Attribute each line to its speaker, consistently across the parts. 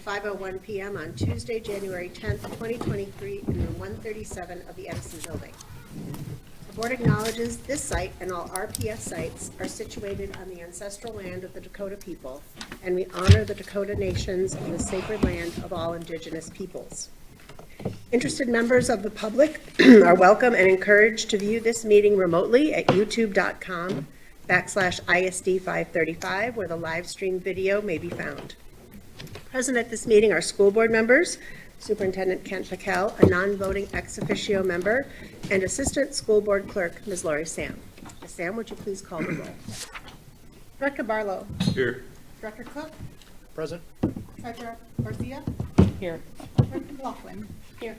Speaker 1: 5:01 p.m. on Tuesday, January 10th, 2023, in room 137 of the Edison Building. The board acknowledges this site and all RPS sites are situated on the ancestral land of the Dakota people, and we honor the Dakota nations and the sacred land of all indigenous peoples. Interested members of the public are welcome and encouraged to view this meeting remotely at youtube.com/ISD535, where the live stream video may be found. Present at this meeting are school board members, Superintendent Kent Pakel, a non-voting ex officio member, and Assistant School Board Clerk, Ms. Lori Sam. Ms. Sam, would you please call the roll? Director Barlow.
Speaker 2: Here.
Speaker 1: Director Cook.
Speaker 2: Present.
Speaker 1: Treasurer Garcia.
Speaker 3: Here.
Speaker 1: Director McLaughlin. Here.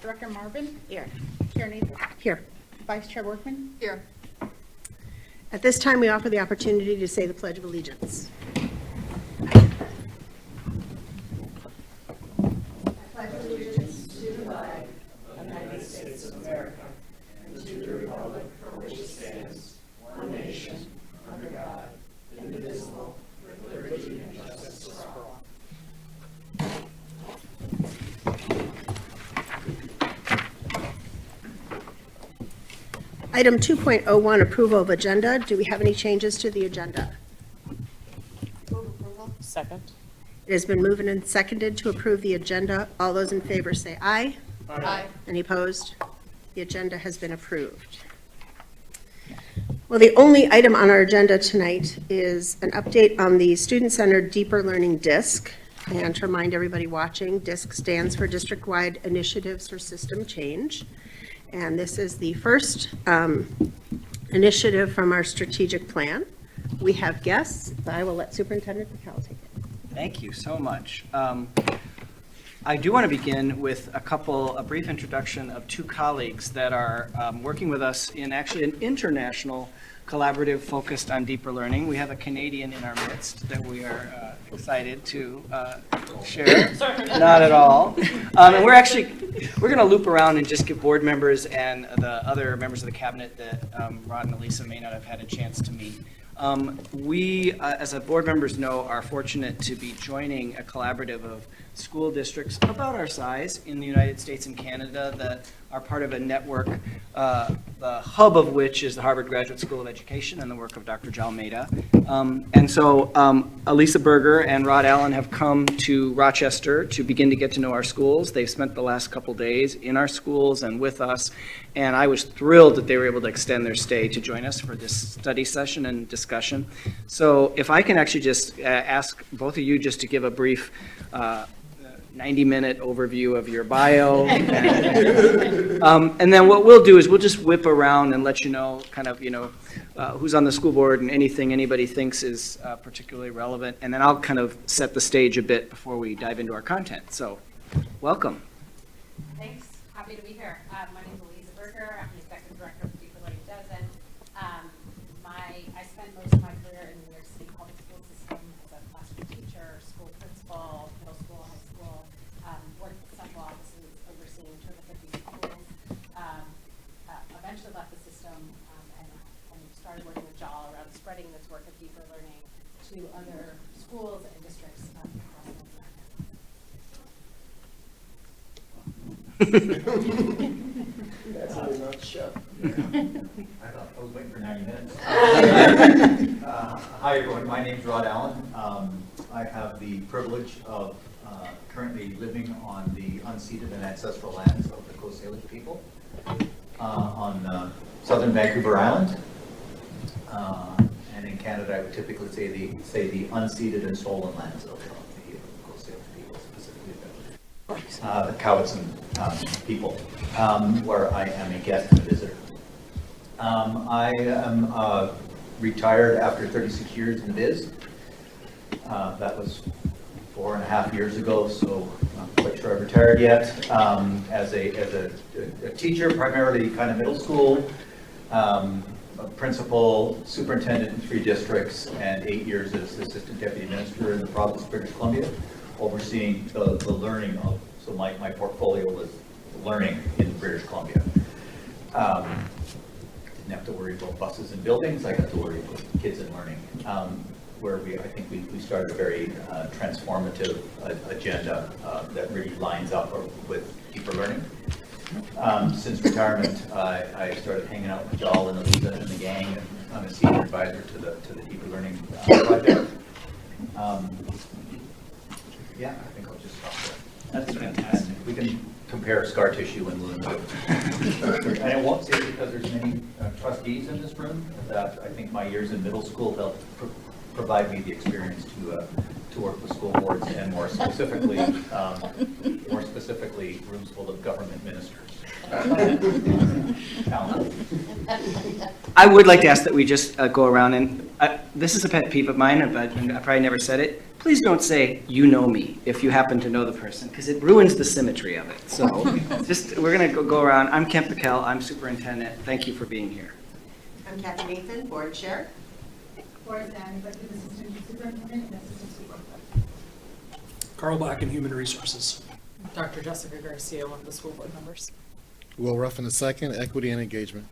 Speaker 1: Director Marvin.
Speaker 3: Here.
Speaker 1: Chair Nathan. Here. Vice Chair Workman.
Speaker 3: Here.
Speaker 1: At this time, we offer the opportunity to say the Pledge of Allegiance. Item 2.01, approval of agenda. Do we have any changes to the agenda?
Speaker 3: Second.
Speaker 1: It has been moved and seconded to approve the agenda. All those in favor say aye.
Speaker 3: Aye.
Speaker 1: Any opposed? The agenda has been approved. Well, the only item on our agenda tonight is an update on the Student-Centered Deeper Learning DISC. And to remind everybody watching, DISC stands for District-Wide Initiatives for System Change. And this is the first initiative from our strategic plan. We have guests, but I will let Superintendent Pakel take it.
Speaker 4: Thank you so much. I do want to begin with a brief introduction of two colleagues that are working with us in actually an international collaborative focused on deeper learning. We have a Canadian in our midst that we are excited to share. Not at all. And we're going to loop around and just give board members and the other members of the cabinet that Rod and Elisa may not have had a chance to meet. We, as board members know, are fortunate to be joining a collaborative of school districts about our size in the United States and Canada that are part of a network, the hub of which is the Harvard Graduate School of Education and the work of Dr. Jalmeda. And so Elisa Berger and Rod Allen have come to Rochester to begin to get to know our schools. They've spent the last couple days in our schools and with us, and I was thrilled that they were able to extend their stay to join us for this study session and discussion. So if I can actually just ask both of you just to give a brief 90-minute overview of your bio. And then what we'll do is we'll just whip around and let you know kind of, who's on the school board and anything anybody thinks is particularly relevant. And then I'll kind of set the stage a bit before we dive into our content. So welcome.
Speaker 5: Thanks. Happy to be here. My name is Elisa Berger. I'm the Executive Director of Deeper Learning Dozen. I spent most of my career in the New York City public school system as a classroom teacher, school principal, middle school, high school, worked at central offices overseeing 250 schools, eventually left the system and started working with JAL around spreading this work of deeper learning to other schools and districts across North America.
Speaker 2: That's how we not show.
Speaker 6: I was waiting for 90 minutes. Hi, everyone. My name's Rod Allen. I have the privilege of currently living on the unceded and ancestral lands of the Coast Salish people on southern Vancouver Island. And in Canada, I would typically say the unceded and stolen lands of the Coast Salish people, specifically the Cowichan people, where I am a guest and a visitor. I am retired after 36 years in the biz. That was 4.5 years ago, so I'm not quite sure I've retired yet. As a teacher, primarily kind of middle school, a principal, superintendent in 3 districts, and 8 years as assistant deputy minister in the province of British Columbia, overseeing the learning of, so my portfolio was learning in British Columbia. Didn't have to worry about buses and buildings. I got to worry about kids and learning. where I think we started a very transformative agenda that really lines up with deeper learning. Since retirement, I started hanging out with Joel and Elisa and the gang, and I'm a senior advisor to the deeper learning project. Yeah, I think I'll just stop there.
Speaker 4: That's fantastic.
Speaker 6: We can compare scar tissue and wound. And I won't say it because there's many trustees in this room that I think my years in middle school helped provide me the experience to work with school boards and more specifically rooms full of government ministers.
Speaker 4: I would like to ask that we just go around and, this is a pet peeve of mine, but I probably never said it. Please don't say, "You know me," if you happen to know the person, because it ruins the symmetry of it. So we're going to go around. I'm Kent Pickell. I'm superintendent. Thank you for being here.
Speaker 1: I'm Kathy Nathan, board chair.
Speaker 3: Board Dan, Executive Assistant Superintendent and Assistant Superintendent.
Speaker 2: Carl Black in Human Resources.
Speaker 3: Dr. Jessica Garcia, one of the school board members.
Speaker 7: Will Ruffin II, Equity and Engagement.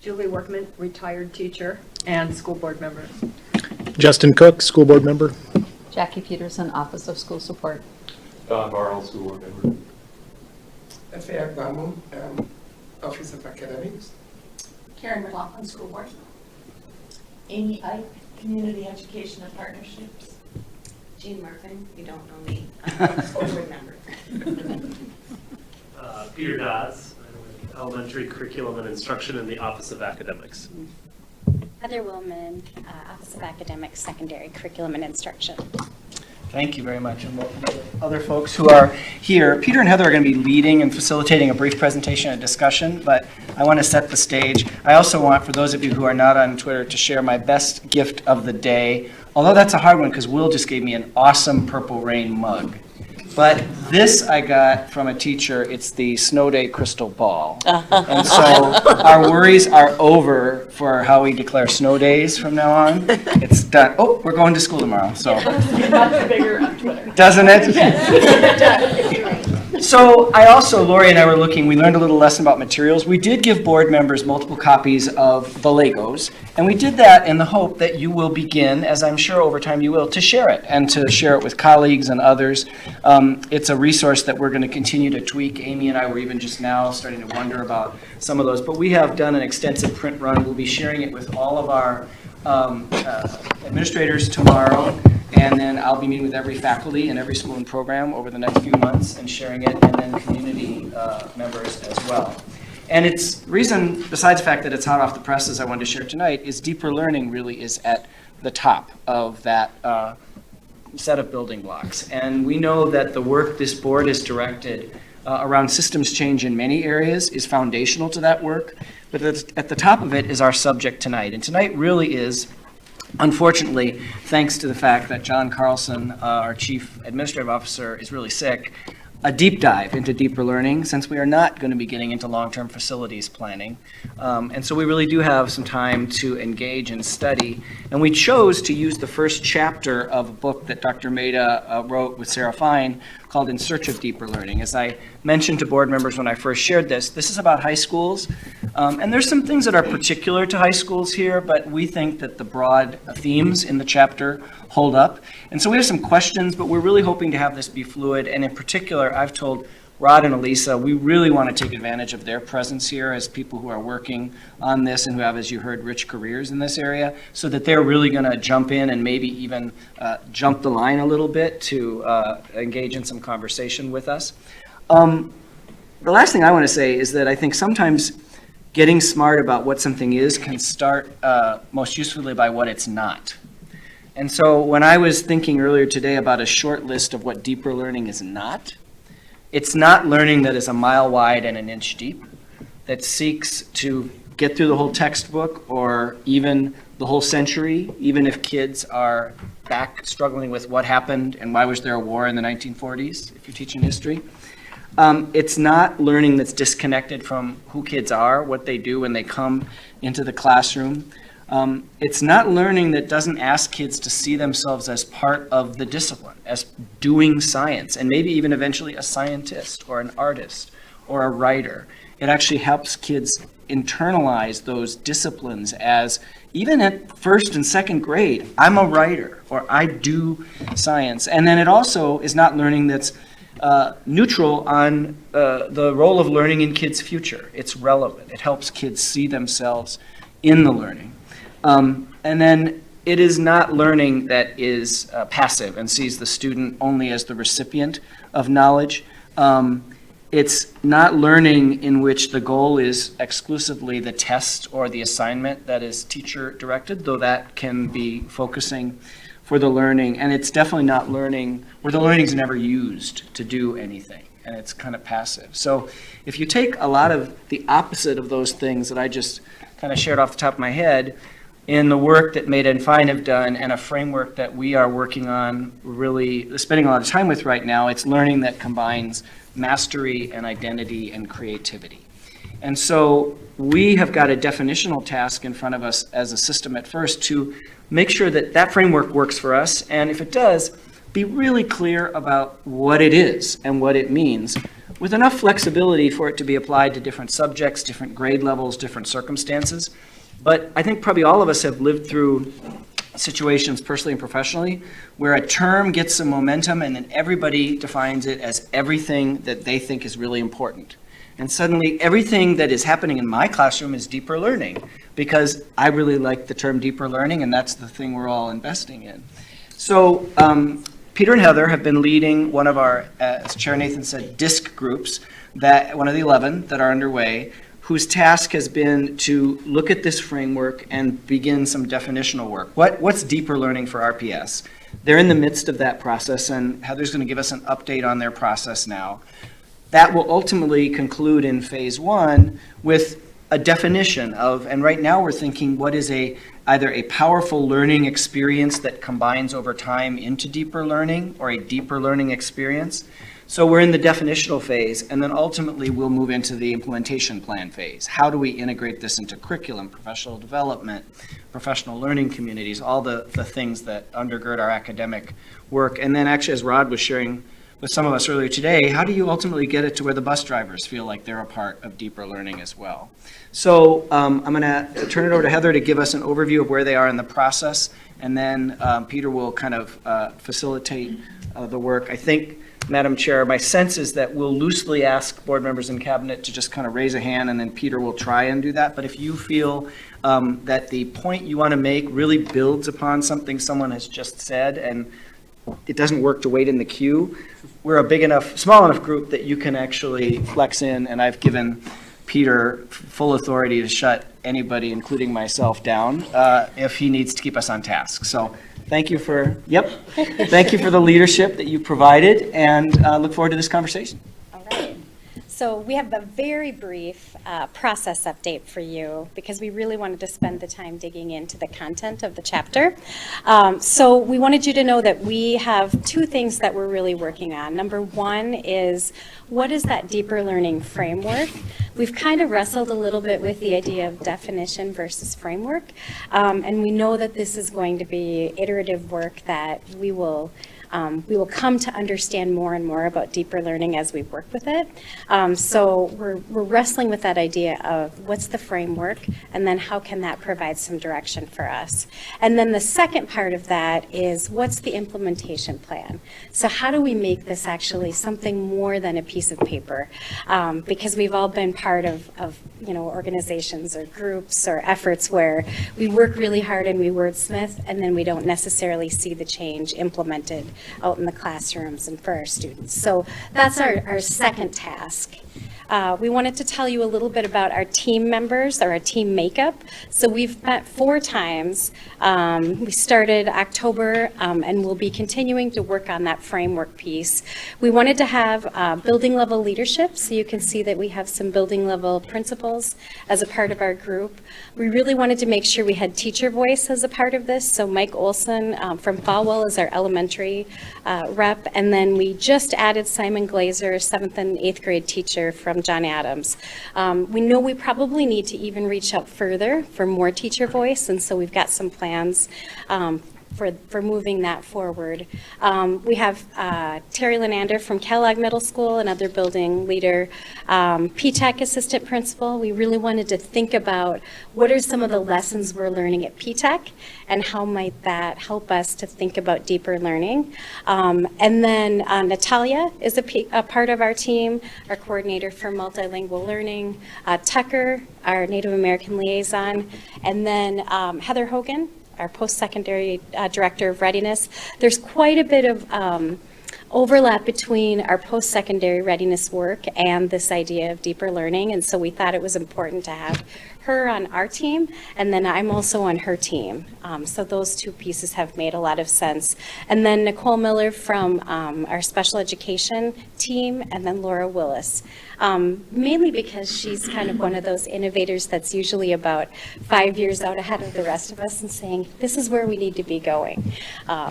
Speaker 8: Julie Workman, retired teacher and school board member.
Speaker 2: Justin Cook, school board member.
Speaker 9: Jackie Peterson, Office of School Support.
Speaker 10: Don Barrell, school board member.
Speaker 11: F.A. Agbamu, Office of Academics.
Speaker 3: Karen McLaughlin, school board.
Speaker 12: Amy Ike, Community Education and Partnerships.
Speaker 5: Jean Murphin, you don't know me, school board member.
Speaker 10: Peter Dodds, Elementary Curriculum and Instruction in the Office of Academics.
Speaker 13: Heather Willman, Office of Academics, Secondary Curriculum and Instruction.
Speaker 4: Thank you very much. And welcome to other folks who are here. Peter and Heather are going to be leading and facilitating a brief presentation and discussion, but I want to set the stage. I also want, for those of you who are not on Twitter, to share my best gift of the day. Although that's a hard one because Will just gave me an awesome Purple Rain mug. But this I got from a teacher. It's the Snow Day crystal ball. And so our worries are over for how we declare snow days from now on. It's done. Oh, we're going to school tomorrow, so.
Speaker 3: Much bigger on Twitter.
Speaker 4: Doesn't it? So I also, Lori and I were looking, we learned a little lesson about materials. We did give board members multiple copies of the Legos, and we did that in the hope that you will begin, as I'm sure over time you will, to share it and to share it with colleagues and others. It's a resource that we're going to continue to tweak. Amy and I were even just now starting to wonder about some of those, but we have done an extensive print run. We'll be sharing it with all of our administrators tomorrow, and then I'll be meeting with every faculty in every school and program over the next few months and sharing it, and then community members as well. And its reason, besides the fact that it's hot off the presses, I wanted to share tonight, is deeper learning really is at the top of that set of building blocks. And we know that the work this board is directed around systems change in many areas is foundational to that work. But at the top of it is our subject tonight. And tonight really is, unfortunately, thanks to the fact that John Carlson, our Chief Administrative Officer, is really sick, a deep dive into deeper learning, since we are not going to be getting into long-term facilities planning. And so we really do have some time to engage and study. And we chose to use the first chapter of a book that Dr. Maida wrote with Sarah Fine called In Search of Deeper Learning. As I mentioned to board members when I first shared this is about high schools. And there's some things that are particular to high schools here, but we think that the broad themes in the chapter hold up. And so we have some questions, but we're really hoping to have this be fluid. And in particular, I've told Rod and Elisa, we really want to take advantage of their presence here as people who are working on this and who have, as you heard, rich careers in this area, so that they're really going to jump in and maybe even jump the line a little bit to engage in some conversation with us. The last thing I want to say is that I think sometimes getting smart about what something is can start most usefully by what it's not. And so when I was thinking earlier today about a short list of what deeper learning is not, it's not learning that is a mile wide and an inch deep, that seeks to get through the whole textbook or even the whole century, even if kids are back struggling with what happened and why was there a war in the 1940s, if you're teaching history. It's not learning that's disconnected from who kids are, what they do when they come into the classroom. It's not learning that doesn't ask kids to see themselves as part of the discipline, as doing science, and maybe even eventually a scientist or an artist or a writer. It actually helps kids internalize those disciplines as, even at first and second grade, I'm a writer, or I do science. And then it also is not learning that's neutral on the role of learning in kids' future. It's relevant. It helps kids see themselves in the learning. And then it is not learning that is passive and sees the student only as the recipient of knowledge. It's not learning in which the goal is exclusively the test or the assignment that is teacher-directed, though that can be focusing for the learning. And it's definitely not learning where the learning is never used to do anything, and it's kind of passive. So if you take a lot of the opposite of those things that I just kind of shared off the top of my head, in the work that Maida and Fine have done, and a framework that we are working on, really spending a lot of time with right now, it's learning that combines mastery and identity and creativity. And so we have got a definitional task in front of us as a system at first to make sure that that framework works for us, and if it does, be really clear about what it is and what it means, with enough flexibility for it to be applied to different subjects, different grade levels, different circumstances. But I think probably all of us have lived through situations, personally and professionally, where a term gets some momentum and then everybody defines it as everything that they think is really important. And suddenly everything that is happening in my classroom is deeper learning, because I really like the term deeper learning, and that's the thing we're all investing in. So Peter and Heather have been leading one of our, as Chair Nathan said, DISC groups, that one of the 11 that are underway, whose task has been to look at this framework and begin some definitional work. What's deeper learning for RPS? They're in the midst of that process, and Heather's going to give us an update on their process now. That will ultimately conclude in phase 1 with a definition of, and right now we're thinking, what is either a powerful learning experience that combines over time into deeper learning, or a deeper learning experience? So we're in the definitional phase, and then ultimately we'll move into the implementation plan phase. How do we integrate this into curriculum, professional development, professional learning communities, all the things that undergird our academic work? And then actually, as Rod was sharing with some of us earlier today, how do you ultimately get it to where the bus drivers feel like they're a part of deeper learning as well? So I'm going to turn it over to Heather to give us an overview of where they are in the process, and then Peter will kind of facilitate the work. I think, Madam Chair, my sense is that we'll loosely ask board members in cabinet to just kind of raise a hand, and then Peter will try and do that. But if you feel that the point you want to make really builds upon something someone has just said, and it doesn't work to wait in the queue, we're a small enough group that you can actually flex in, and I've given Peter full authority to shut anybody, including myself, down if he needs to keep us on task. So thank you for the leadership that you provided, and look forward to this conversation.
Speaker 13: All right. So we have a very brief process update for you, because we really wanted to spend the time digging into the content of the chapter. So we wanted you to know that we have 2 things that we're really working on. Number 1 is, what is that deeper learning framework? We've kind of wrestled a little bit with the idea of definition versus framework, and we know that this is going to be iterative work that we will come to understand more and more about deeper learning as we work with it. So we're wrestling with that idea of what's the framework, and then how can that provide some direction for us. And then the second part of that is, what's the implementation plan? So how do we make this actually something more than a piece of paper? Because we've all been part of organizations or groups or efforts where we work really hard and we wordsmith, and then we don't necessarily see the change implemented out in the classrooms and for our students. So that's our second task. We wanted to tell you a little bit about our team members, or our team makeup. So we've met 4 times. We started October, and we'll be continuing to work on that framework piece. We wanted to have building level leadership, so you can see that we have some building level principals as a part of our group. We really wanted to make sure we had teacher voice as a part of this. So Mike Olson from Falwell is our elementary rep, and then we just added Simon Glazer, 7th and 8th grade teacher from John Adams. We know we probably need to even reach out further for more teacher voice, and so we've got some plans for moving that forward. We have Terry Lenander from Kellogg Middle School, another building leader, P-TECH assistant principal. We really wanted to think about what are some of the lessons we're learning at P-TECH and how might that help us to think about deeper learning. And then Natalia is a part of our team, our coordinator for multilingual learning, Tucker, our Native American liaison, and then Heather Hogan, our post-secondary director of readiness. There's quite a bit of overlap between our post-secondary readiness work and this idea of deeper learning, and so we thought it was important to have her on our team, and then I'm also on her team. So those two pieces have made a lot of sense. And then Nicole Miller from our special education team, and then Laura Willis. Mainly because she's kind of one of those innovators that's usually about 5 years out ahead of the rest of us and saying, this is where we need to be going.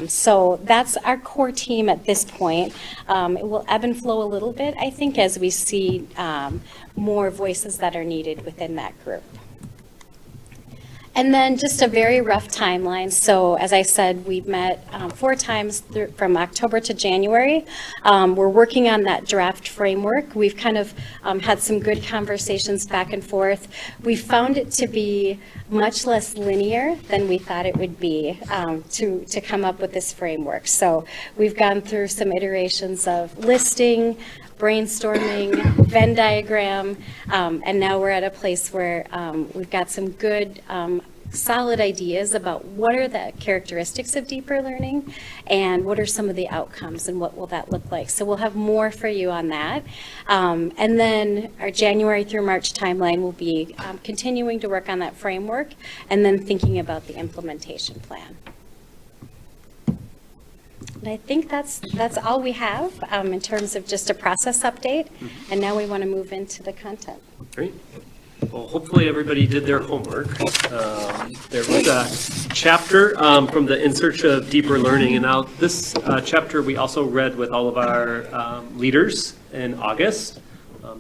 Speaker 13: So that's our core team at this point. It will ebb and flow a little bit, I think, as we see more voices that are needed within that group. And then just a very rough timeline. So as I said, we've met 4 times from October to January. We're working on that draft framework. We've kind of had some good conversations back and forth. We found it to be much less linear than we thought it would be to come up with this framework. So we've gone through some iterations of listing, brainstorming, Venn diagram, and now we're at a place where we've got some good solid ideas about what are the characteristics of deeper learning and what are some of the outcomes and what will that look like. So we'll have more for you on that. And then our January through March timeline will be continuing to work on that framework and then thinking about the implementation plan. And I think that's all we have in terms of just a process update. And now we want to move into the content.
Speaker 10: Great. Well, hopefully everybody did their homework. There was a chapter from the In Search of Deeper Learning, and now this chapter we also read with all of our leaders in August.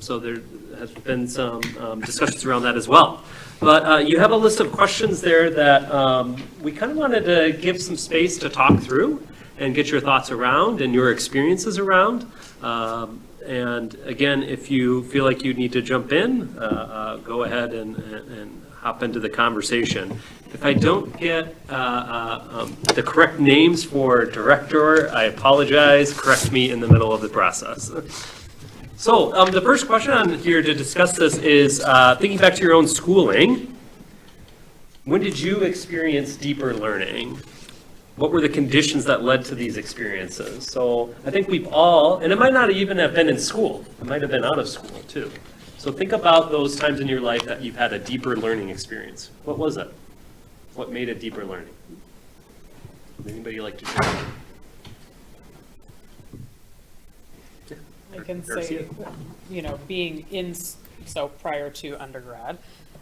Speaker 10: So there has been some discussions around that as well. But you have a list of questions there that we kind of wanted to give some space to talk through and get your thoughts around and your experiences around. And again, if you feel like you need to jump in, go ahead and hop into the conversation. If I don't get the correct names for director, I apologize. Correct me in the middle of the process. So the first question on here to discuss this is thinking back to your own schooling. When did you experience deeper learning? What were the conditions that led to these experiences? So I think we've all, and it might not even have been in school, it might have been out of school too. So think about those times in your life that you've had a deeper learning experience. What was it? What made it deeper learning? Would anybody like to share?
Speaker 14: I can say, being in, so prior to undergrad,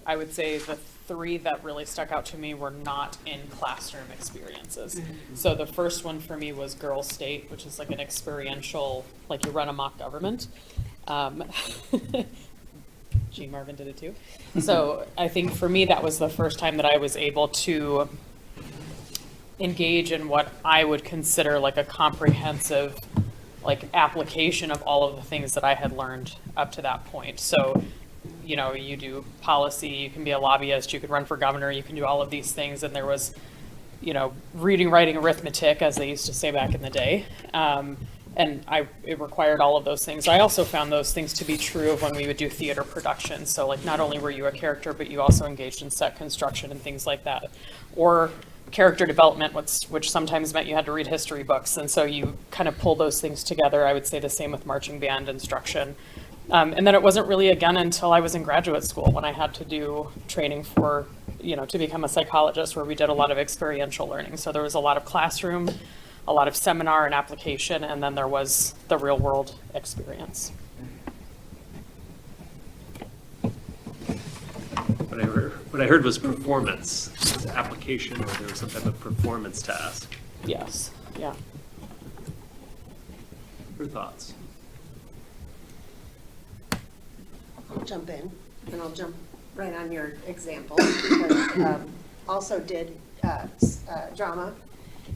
Speaker 14: I would say the 3 that really stuck out to me were not in classroom experiences. Mm-hmm. So the first one for me was Girls State, which is like an experiential, like you run a mock government. Gene Marvin did it too. So I think for me, that was the first time that I was able to engage in what I would consider like a comprehensive like application of all of the things that I had learned up to that point. So you do policy, you can be a lobbyist, you could run for governor, you can do all of these things. And there was, reading, writing, arithmetic, as they used to say back in the day. And it required all of those things. I also found those things to be true of when we would do theater productions. So like not only were you a character, but you also engaged in set construction and things like that. Or character development, which sometimes meant you had to read history books. And so you kind of pull those things together. I would say the same with marching band instruction. And then it wasn't really again until I was in graduate school when I had to do training for, to become a psychologist, where we did a lot of experiential learning. So there was a lot of classroom, a lot of seminar and application, and then there was the real world experience.
Speaker 10: What I heard was performance, was application, or there was some type of performance task.
Speaker 14: Yes, yeah.
Speaker 10: Your thoughts?
Speaker 1: I'll jump in, and I'll jump right on your example, because also did drama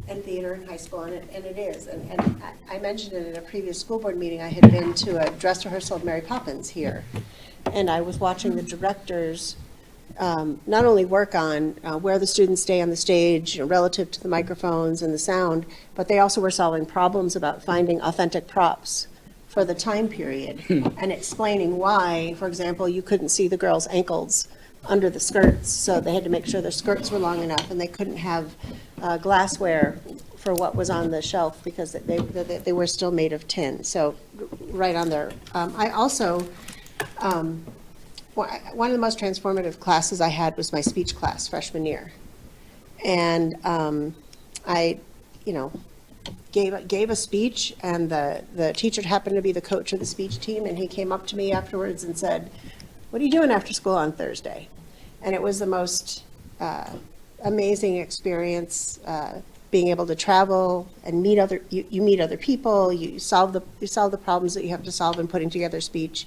Speaker 1: and theater in high school, and it is. And I mentioned it in a previous school board meeting. I had been to a dress rehearsal of Mary Poppins here, and I was watching the directors not only work on where the students stay on the stage, relative to the microphones and the sound, but they also were solving problems about finding authentic props for the time period and explaining why, for example, you couldn't see the girls' ankles under the skirts, so they had to make sure their skirts were long enough, and they couldn't have glassware for what was on the shelf because they were still made of tin. So right on there. I also, one of the most transformative classes I had was my speech class freshman year. And I, gave a speech, and the teacher happened to be the coach of the speech team, and he came up to me afterwards and said, "What are you doing after school on Thursday?" And it was the most amazing experience, being able to travel and meet you meet other people, you solve the problems that you have to solve in putting together speech.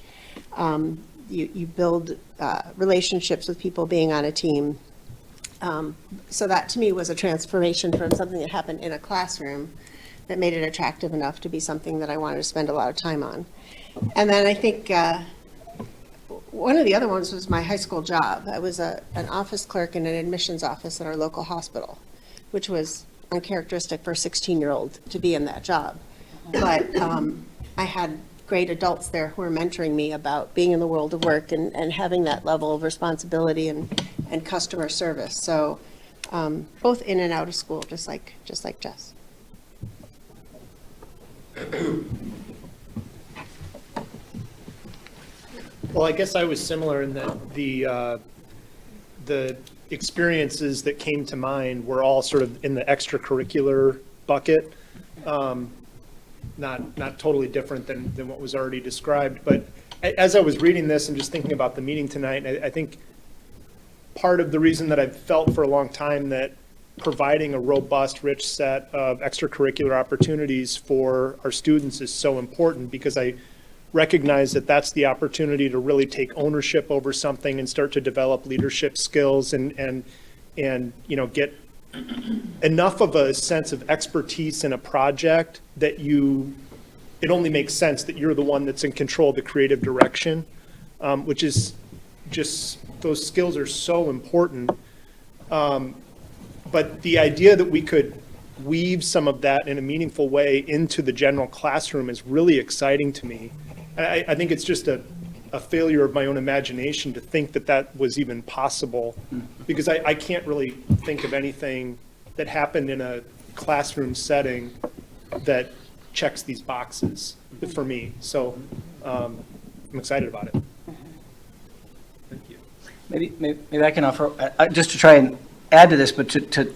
Speaker 1: You build relationships with people being on a team. So that to me was a transformation from something that happened in a classroom that made it attractive enough to be something that I wanted to spend a lot of time on. And then I think one of the other ones was my high school job. I was an office clerk in an admissions office at our local hospital, which was uncharacteristic for a 16-year-old to be in that job. But I had great adults there who were mentoring me about being in the world of work and having that level of responsibility and customer service. So both in and out of school, just like Jess.
Speaker 2: Well, I guess I was similar in that the experiences that came to mind were all sort of in the extracurricular bucket. Not totally different than what was already described. But as I was reading this and just thinking about the meeting tonight, I think part of the reason that I've felt for a long time that providing a robust, rich set of extracurricular opportunities for our students is so important, because I recognize that that's the opportunity to really take ownership over something and start to develop leadership skills and get enough of a sense of expertise in a project that it only makes sense that you're the one that's in control of the creative direction, which is just, those skills are so important. But the idea that we could weave some of that in a meaningful way into the general classroom is really exciting to me. I think it's just a failure of my own imagination to think that was even possible, because I can't really think of anything that happened in a classroom setting that checks these boxes for me. So I'm excited about it.
Speaker 4: Thank you. Maybe I can offer, just to try and add to this, but to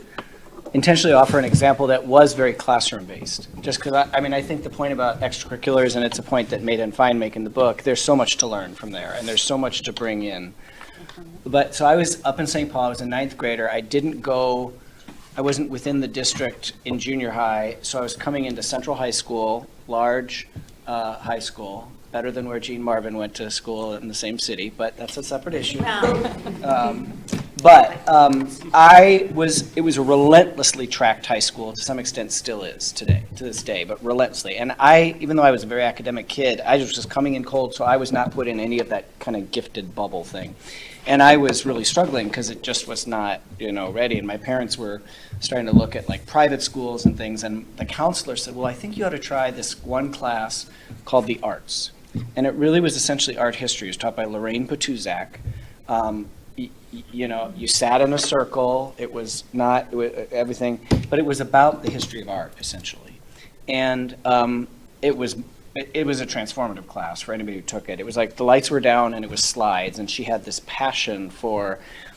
Speaker 4: intentionally offer an example that was very classroom-based. Just because, I think the point about extracurriculars, and it's a point that Maida and Fine make in the book, there's so much to learn from there, and there's so much to bring in. But, so I was up in St. Paul, I was a ninth grader. I wasn't within the district in junior high, so I was coming into Central High School, large high school, better than where Gene Marvin went to school in the same city, but that's a separate issue. It was a relentlessly tracked high school, to some extent still is to this day, but relentlessly. And even though I was a very academic kid, I was just coming in cold, so I was not put in any of that kind of gifted bubble thing. And I was really struggling because it just was not, ready. And my parents were starting to look at like private schools and things. And the counselor said, well, I think you ought to try this one class called the arts. And it really was essentially art history. It was taught by Lorraine Patuzak. You sat in a circle. It was everything, but it was about the history of art, essentially. And it was a transformative class for anybody who took it. It was like the lights were down and it was slides, and she had this passion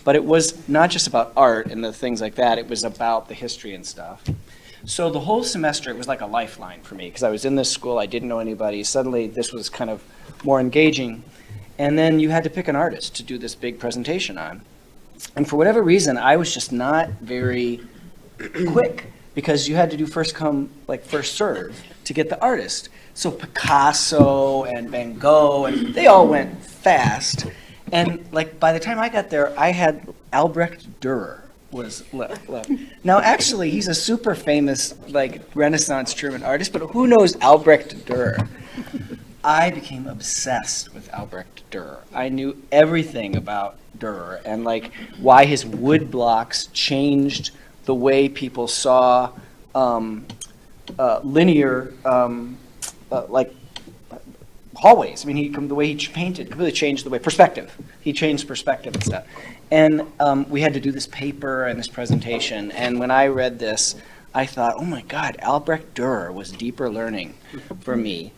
Speaker 4: but it was not just about art and the things like that. It was about the history and stuff. So the whole semester, it was like a lifeline for me, because I was in this school, I didn't know anybody. Suddenly, this was kind of more engaging. And then you had to pick an artist to do this big presentation on. And for whatever reason, I was just not very quick, because you had to do first come, first serve to get the artist. So Picasso and Van Gogh, and they all went fast. And by the time I got there, I had Albrecht Dürer was left. Now, actually, he's a super famous, like, Renaissance German artist, but who knows Albrecht Dürer? I became obsessed with Albrecht Dürer. I knew everything about Dürer and, like, why his wood blocks changed the way people saw linear, like, hallways. I mean, the way he painted completely changed the way, perspective. He changed perspective and stuff. And we had to do this paper and this presentation. And when I read this, I thought, oh my God, Albrecht Dürer was deeper learning for me.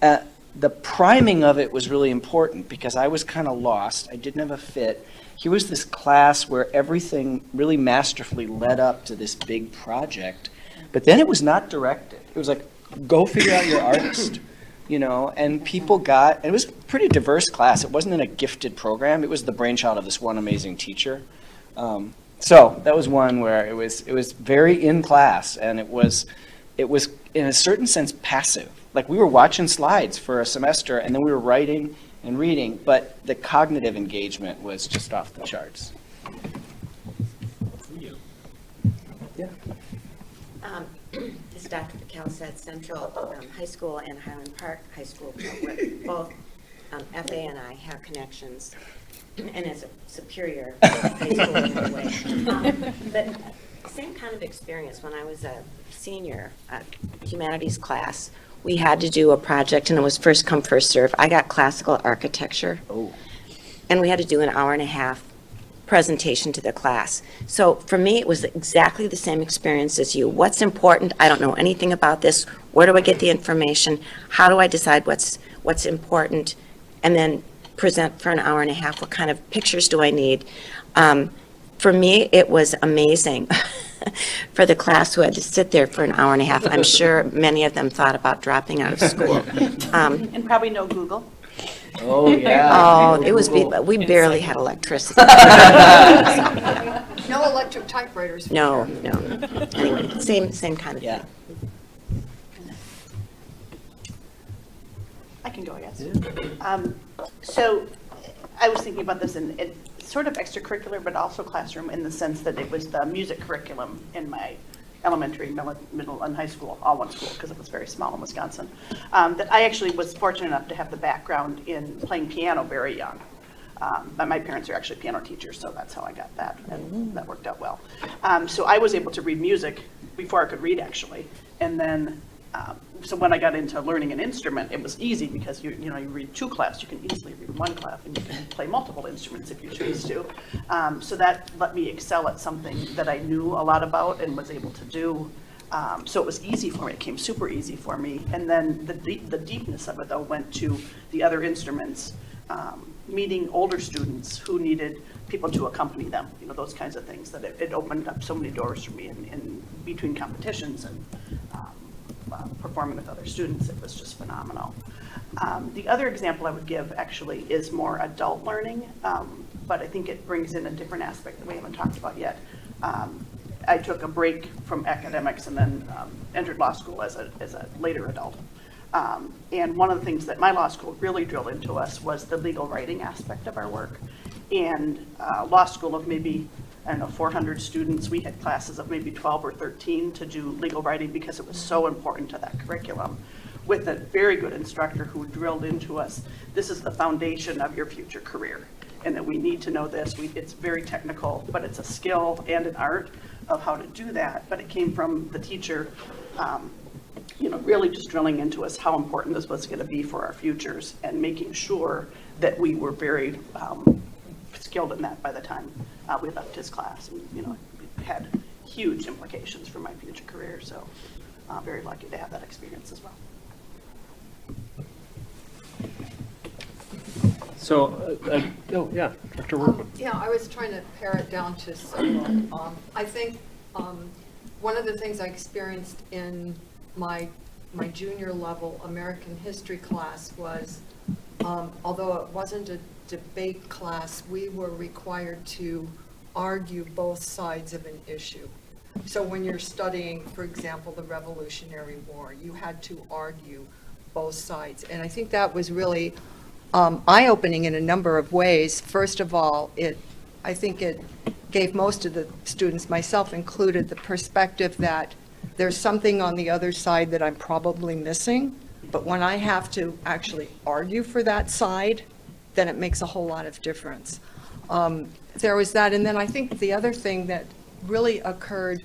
Speaker 4: The priming of it was really important because I was kind of lost. I didn't have a fit. Here was this class where everything really masterfully led up to this big project. But then it was not directed. It was like, go figure out your artist. You know, and people it was a pretty diverse class. It wasn't in a gifted program. It was the brainchild of this one amazing teacher. So that was one where it was very in class, and it was in a certain sense passive. Like we were watching slides for a semester, and then we were writing and reading, but the cognitive engagement was just off the charts. Yeah.
Speaker 15: This is Dr. Picals at Central High School and Highland Park High School. Both FA and I have connections, and as a superior high school in a way. But same kind of experience when I was a senior humanities class. We had to do a project, and it was first come, first serve. I got classical architecture, and we had to do an hour and a half presentation to the class. So for me, it was exactly the same experience as you. What's important? I don't know anything about this. Where do I get the information? How do I decide what's important? And then present for an hour and a half. What kind of pictures do I need? For me, it was amazing. For the class who had to sit there for an hour and a half, I'm sure many of them thought about dropping out of school.
Speaker 12: And probably no Google.
Speaker 4: Oh, yeah.
Speaker 15: Oh, it was, we barely had electricity.
Speaker 8: No electric typewriters.
Speaker 15: No. Anyway, same kind of thing.
Speaker 12: I can go, I guess. So I was thinking about this in sort of extracurricular, but also classroom in the sense that it was the music curriculum in my elementary, middle, and high school, all one school, because it was very small in Wisconsin, that I actually was fortunate enough to have the background in playing piano very young. But my parents are actually piano teachers, so that's how I got that, and that worked out well. So I was able to read music before I could read, actually, and then so when I got into learning an instrument, it was easy because you read two clefs, you can easily read one clef, and you can play multiple instruments if you choose to. So that let me excel at something that I knew a lot about and was able to do. So it was easy for me. It came super easy for me. And then the deepness of it, though, went to the other instruments, meeting older students who needed people to accompany them, those kinds of things, that it opened up so many doors for me in between competitions and performing with other students. It was just phenomenal. The other example I would give actually is more adult learning, but I think it brings in a different aspect that we haven't talked about yet. I took a break from academics and then entered law school as a later adult. And one of the things that my law school really drilled into us was the legal writing aspect of our work. And law school of maybe, 400 students, we had classes of maybe 12 or 13 to do legal writing because it was so important to that curriculum, with a very good instructor who drilled into us, this is the foundation of your future career, and that we need to know this. It's very technical, but it's a skill and an art of how to do that. But it came from the teacher, really just drilling into us how important this was going to be for our futures, and making sure that we were very skilled in that by the time we left his class. And, it had huge implications for my future career. So very lucky to have that experience as well.
Speaker 10: So, Dr. Workman.
Speaker 8: Yeah, I was trying to pare it down to several. I think one of the things I experienced in my junior level American history class was, although it wasn't a debate class, we were required to argue both sides of an issue. So when you're studying, for example, the Revolutionary War, you had to argue both sides. And I think that was really eye-opening in a number of ways. First of all, I think it gave most of the students, myself included, the perspective that there's something on the other side that I'm probably missing, but when I have to actually argue for that side, then it makes a whole lot of difference. There was that, and then I think the other thing that really occurred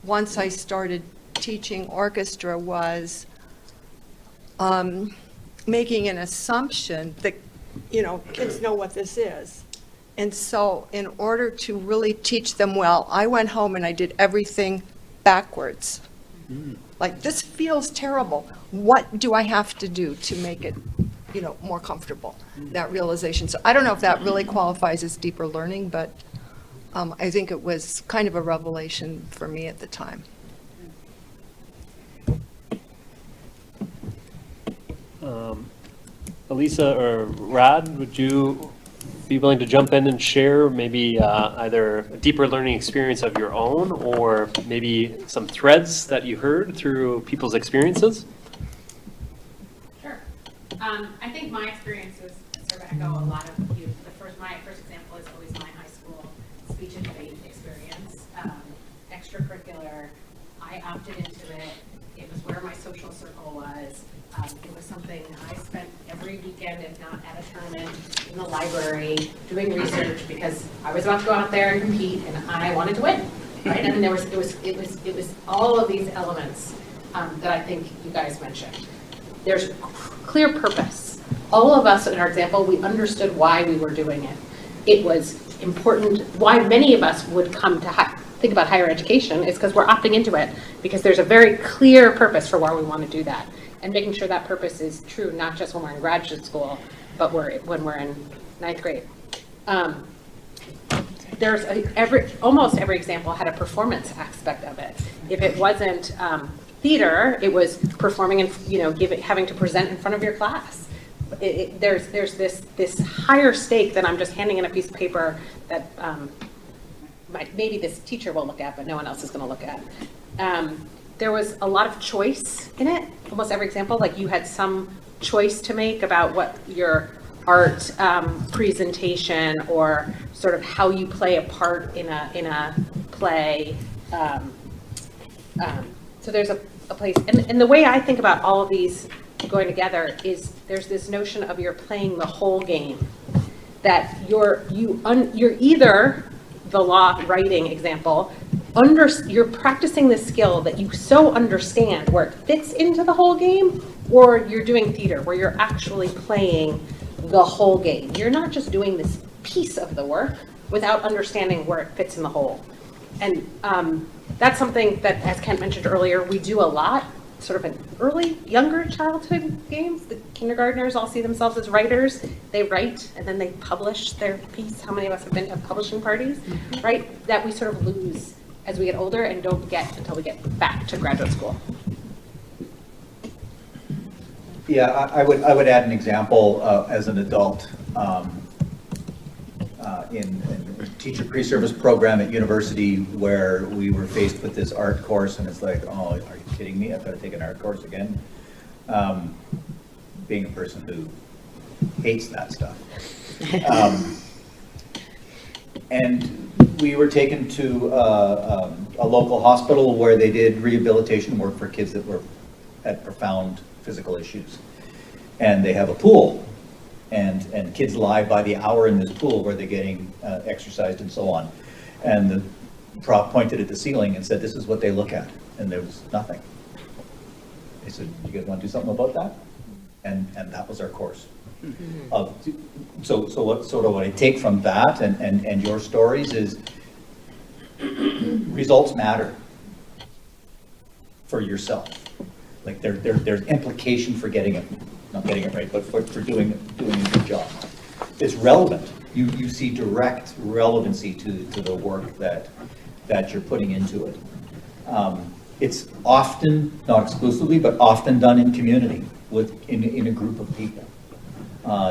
Speaker 8: once I started teaching orchestra was making an assumption that, kids know what this is. And so in order to really teach them well, I went home and I did everything backwards. Like, this feels terrible. What do I have to do to make it, more comfortable, that realization? So I don't know if that really qualifies as deeper learning, but I think it was kind of a revelation for me at the time.
Speaker 10: Elisa or Rod, would you be willing to jump in and share maybe either a deeper learning experience of your own or maybe some threads that you heard through people's experiences?
Speaker 5: Sure. I think my experiences sort of echo a lot of you. My first example is always my high school speech and debate experience. Extracurricular. I opted into it. It was where my social circle was. It was something I spent every weekend, if not at a tournament, in the library doing research because I was about to go out there and compete, and I wanted to win. Right? I mean, it was all of these elements that I think you guys mentioned. There's clear purpose. All of us in our example, we understood why we were doing it. It was important. Why many of us would come to think about higher education is because we're opting into it because there's a very clear purpose for why we want to do that. And making sure that purpose is true, not just when we're in graduate school, but when we're in 9th grade. There's almost every example had a performance aspect of it. If it wasn't theater, it was performing and having to present in front of your class. There's this higher stake than I'm just handing in a piece of paper that maybe this teacher will look at, but no one else is going to look at. There was a lot of choice in it. Almost every example, like you had some choice to make about what your art presentation or sort of how you play a part in a play. So there's a place, and the way I think about all of these going together is there's this notion of you're playing the whole game. That you're either the law writing example. You're practicing the skill that you so understand where it fits into the whole game, or you're doing theater where you're actually playing the whole game. You're not just doing this piece of the work without understanding where it fits in the whole. And that's something that, as Kent mentioned earlier, we do a lot, sort of in younger childhood games. The kindergartners all see themselves as writers. They write and then they publish their piece. How many of us have been to publishing parties, right? That we sort of lose as we get older and don't get until we get back to graduate school.
Speaker 6: Yeah, I would add an example as an adult in a teacher pre-service program at university where we were faced with this art course, and it's like, oh, are you kidding me? I've got to take an art course again. Being a person who hates that stuff. And we were taken to a local hospital where they did rehabilitation work for kids that had profound physical issues. And they have a pool, and kids lie by the hour in this pool where they're getting exercised and so on. And the prop pointed at the ceiling and said, "This is what they look at," and there was nothing. They said, "You guys want to do something about that?" And that was our course. So what I take from that and your stories is results matter for yourself. Like there's implication for not getting it right, but for doing a good job. It's relevant. You see direct relevancy to the work that you're putting into it. It's often, not exclusively, but often done in community in a group of people.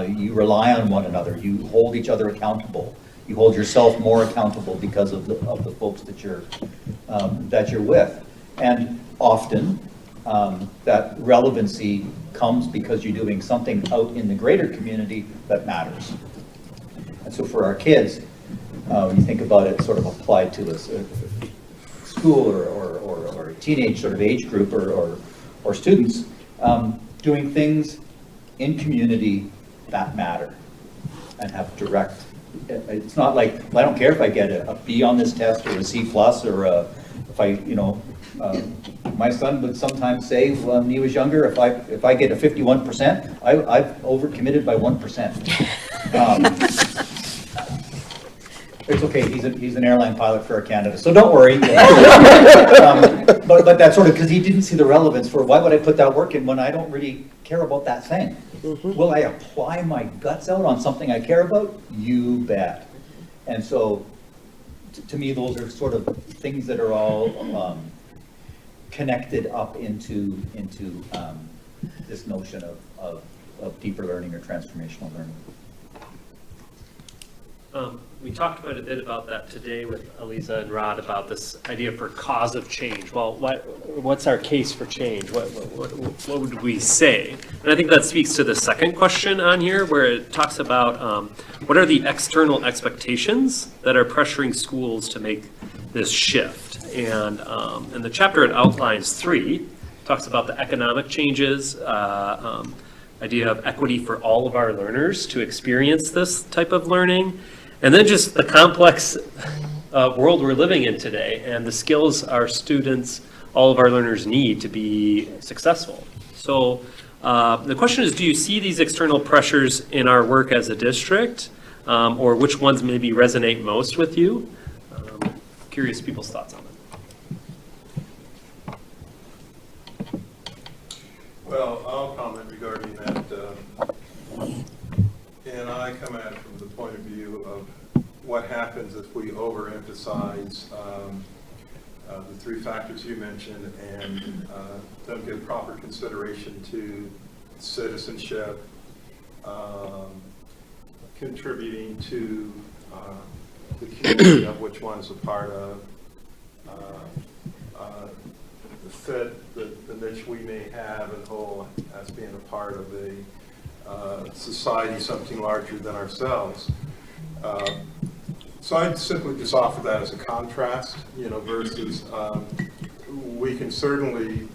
Speaker 6: You rely on one another. You hold each other accountable. You hold yourself more accountable because of the folks that you're with. And often that relevancy comes because you're doing something out in the greater community that matters. And so for our kids, you think about it sort of applied to a school or a teenage sort of age group or students, doing things in community that matter and have direct, it's not like, well, I don't care if I get a B on this test or a C plus or if I, my son would sometimes say when he was younger, if I get a 51%, I've overcommitted by 1%. It's okay, he's an airline pilot for Air Canada, so don't worry. But that's sort of because he didn't see the relevance for why would I put that work in when I don't really care about that thing. Will I apply my guts out on something I care about? You bet. And so to me, those are sort of things that are all connected up into this notion of deeper learning or transformational learning.
Speaker 10: We talked quite a bit about that today with Aliza and Rod about this idea for cause of change. Well, what's our case for change? What would we say? And I think that speaks to the second question on here, where it talks about what are the external expectations that are pressuring schools to make this shift. And in the chapter, it outlines 3. Talks about the economic changes, idea of equity for all of our learners to experience this type of learning. And then just the complex world we're living in today and the skills our students, all of our learners need to be successful. So the question is, do you see these external pressures in our work as a district, or which ones maybe resonate most with you? Curious people's thoughts on it.
Speaker 16: Well, I'll comment regarding that. And I come at it from the point of view of what happens if we overemphasize the 3 factors you mentioned and don't give proper consideration to citizenship, contributing to the community of which one is a part of, the niche we may have and hold as being a part of a society, something larger than ourselves. So I'd simply just offer that as a contrast, versus we can certainly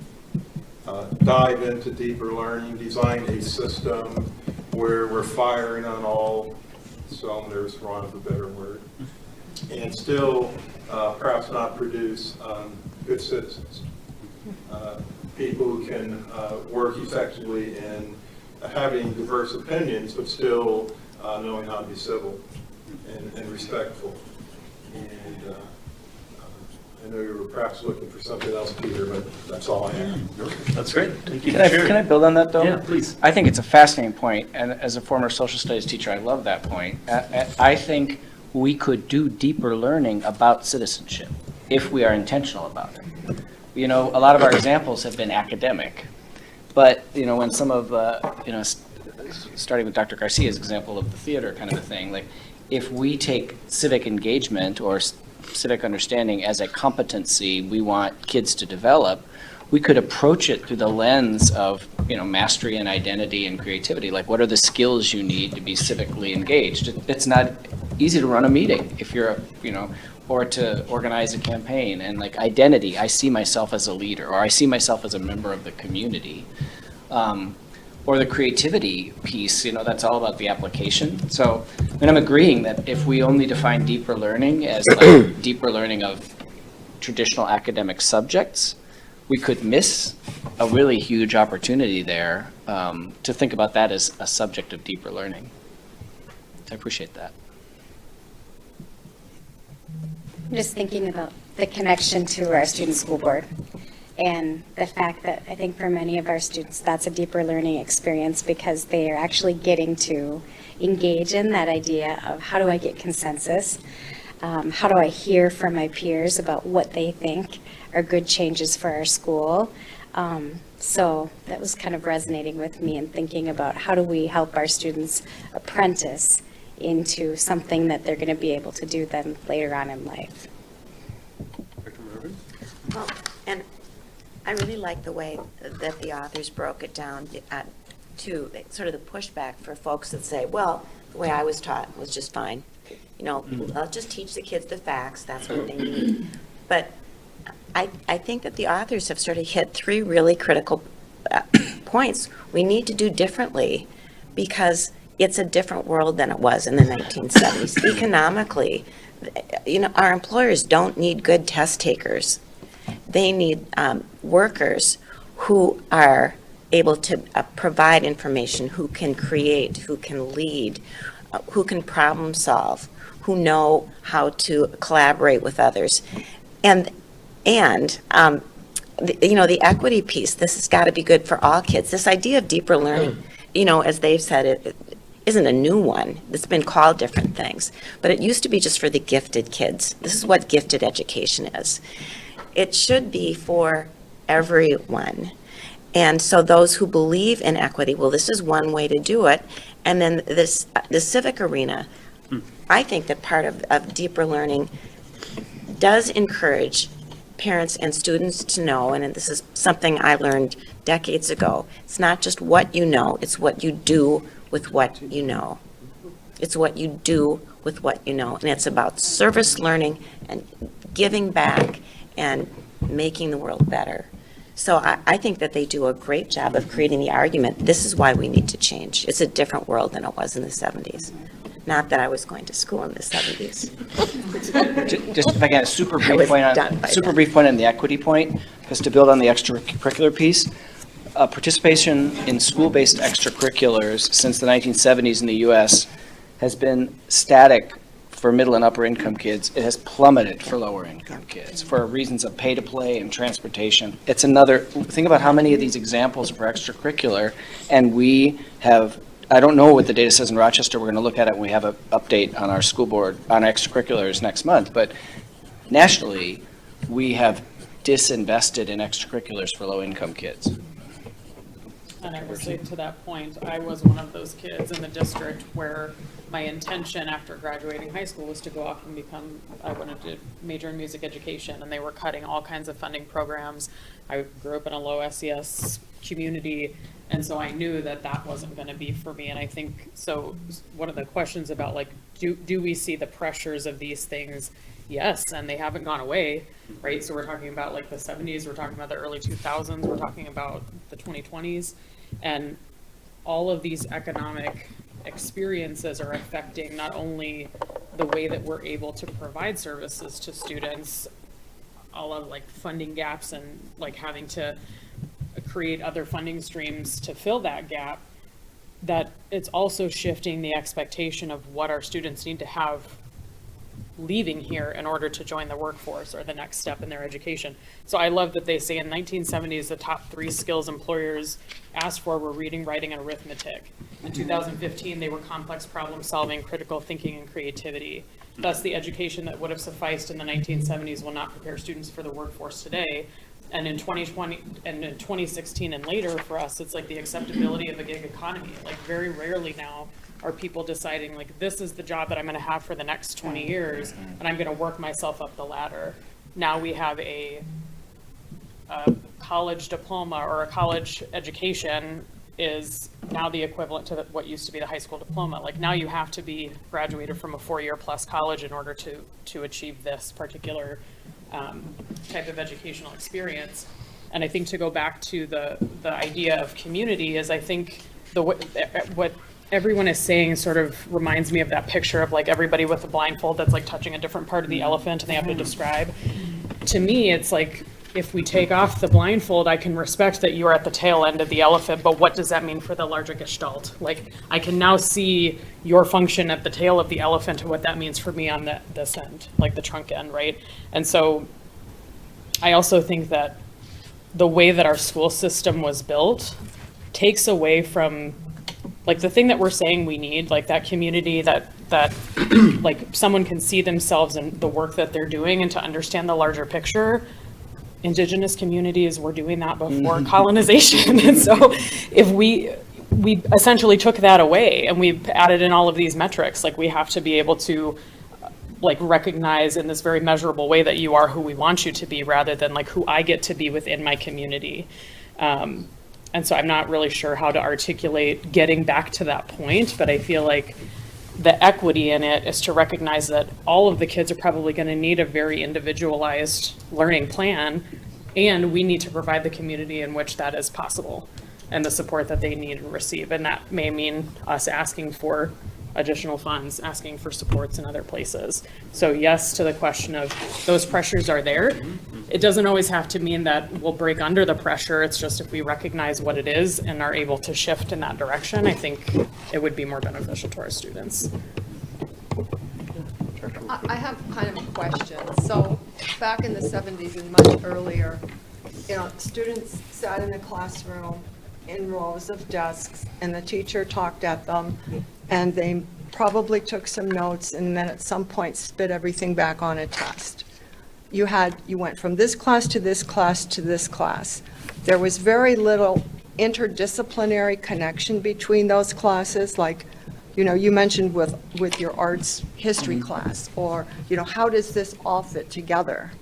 Speaker 16: dive into deeper learning, design a system where we're firing on all cylinders, for want of a better word, and still perhaps not produce good citizens. People who can work effectively in having diverse opinions, but still knowing how to be civil and respectful. And I know you were perhaps looking for something else, Peter, but that's all I have.
Speaker 10: That's great. Thank you.
Speaker 4: Can I build on that, though?
Speaker 10: Yeah, please.
Speaker 4: I think it's a fascinating point, and as a former social studies teacher, I love that point. I think we could do deeper learning about citizenship if we are intentional about it. A lot of our examples have been academic, but, when some of, starting with Dr. Garcia's example of the theater kind of a thing, like, if we take civic engagement or civic understanding as a competency we want kids to develop, we could approach it through the lens of, mastery and identity and creativity. Like, what are the skills you need to be civically engaged? It's not easy to run a meeting if you're, or to organize a campaign. And like identity, I see myself as a leader, or I see myself as a member of the community. Or the creativity piece, that's all about the application. So, I'm agreeing that if we only define deeper learning as like deeper learning of traditional academic subjects, we could miss a really huge opportunity there to think about that as a subject of deeper learning. So I appreciate that.
Speaker 13: I'm just thinking about the connection to our student school board and the fact that I think for many of our students, that's a deeper learning experience because they are actually getting to engage in that idea of how do I get consensus? How do I hear from my peers about what they think are good changes for our school? So that was kind of resonating with me and thinking about how do we help our students apprentice into something that they're going to be able to do then later on in life.
Speaker 15: Well, and I really like the way that the authors broke it down to sort of the pushback for folks that say, well, the way I was taught was just fine. I'll just teach the kids the facts, that's what they need. But I think that the authors have sort of hit three really critical points we need to do differently, because it's a different world than it was in the 1970s. Economically, our employers don't need good test takers. They need workers who are able to provide information, who can create, who can lead, who can problem solve, who know how to collaborate with others. And the equity piece, this has got to be good for all kids. This idea of deeper learning, as they've said, it isn't a new one. It's been called different things. But it used to be just for the gifted kids. This is what gifted education is. It should be for everyone. And so those who believe in equity, well, this is one way to do it. And then the civic arena, I think that part of deeper learning does encourage parents and students to know, and this is something I learned decades ago, it's not just what you know, it's what you do with what you know. It's what you do with what you know. And it's about service learning and giving back and making the world better. So I think that they do a great job of creating the argument, this is why we need to change. It's a different world than it was in the 70s. Not that I was going to school in the 70s.
Speaker 4: Just if I get a super brief point on the equity point, because to build on the extracurricular piece, participation in school-based extracurriculars since the 1970s in the U.S. has been static for middle and upper income kids. It has plummeted for lower income kids for reasons of pay to play and transportation. It's another, think about how many of these examples for extracurricular, and we have, I don't know what the data says in Rochester. We're going to look at it when we have an update on our school board on extracurriculars next month, but nationally, we have disinvested in extracurriculars for low income kids.
Speaker 14: And I will say to that point, I was one of those kids in the district where my intention after graduating high school was to go off and I wanted to major in music education, and they were cutting all kinds of funding programs. I grew up in a low SES community, and so I knew that that wasn't going to be for me. And I think, so one of the questions about like, do we see the pressures of these things? Yes, and they haven't gone away, right? So we're talking about like the 70s, we're talking about the early 2000s, we're talking about the 2020s, and all of these economic experiences are affecting not only the way that we're able to provide services to students, all of like funding gaps and like having to create other funding streams to fill that gap, that it's also shifting the expectation of what our students need to have leaving here in order to join the workforce or the next step in their education. So I love that they say in 1970s, the top 3 skills employers asked for were reading, writing, and arithmetic. In 2015, they were complex problem solving, critical thinking, and creativity. Thus, the education that would have sufficed in the 1970s will not prepare students for the workforce today. And in 2020 and in 2016 and later for us, it's like the acceptability of a gig economy. Like very rarely now are people deciding like, this is the job that I'm gonna have for the next 20 years and I'm gonna work myself up the ladder. Now we have a college diploma or a college education is now the equivalent to what used to be the high school diploma. Like now you have to be graduated from a 4-year plus college in order to achieve this particular type of educational experience. And I think to go back to the idea of community is I think what everyone is saying sort of reminds me of that picture of like everybody with a blindfold that's like touching a different part of the elephant and they have to describe. To me, it's like, if we take off the blindfold, I can respect that you are at the tail end of the elephant, but what does that mean for the larger gestalt? Like, I can now see your function at the tail of the elephant and what that means for me on this end, like the trunk end, right? And so I also think that the way that our school system was built takes away from, like, the thing that we're saying we need, like that community that like someone can see themselves in the work that they're doing and to understand the larger picture. Indigenous communities were doing that before colonization. And so if we essentially took that away and we added in all of these metrics, like we have to be able to like recognize in this very measurable way that you are who we want you to be rather than like who I get to be within my community. And so I'm not really sure how to articulate getting back to that point, but I feel like the equity in it is to recognize that all of the kids are probably going to need a very individualized learning plan, and we need to provide the community in which that is possible and the support that they need and receive. And that may mean us asking for additional funds, asking for supports in other places. So yes, to the question of those pressures are there. It doesn't always have to mean that we'll break under the pressure. It's just if we recognize what it is and are able to shift in that direction, I think it would be more beneficial to our students.
Speaker 8: I have kind of a question. So back in the 70s and much earlier, students sat in the classroom in rows of desks, and the teacher talked at them, and they probably took some notes, and then at some point spit everything back on a test. You went from this class to this class to this class. There was very little interdisciplinary connection between those classes, like, you mentioned with your arts history class, or, how does this all fit together?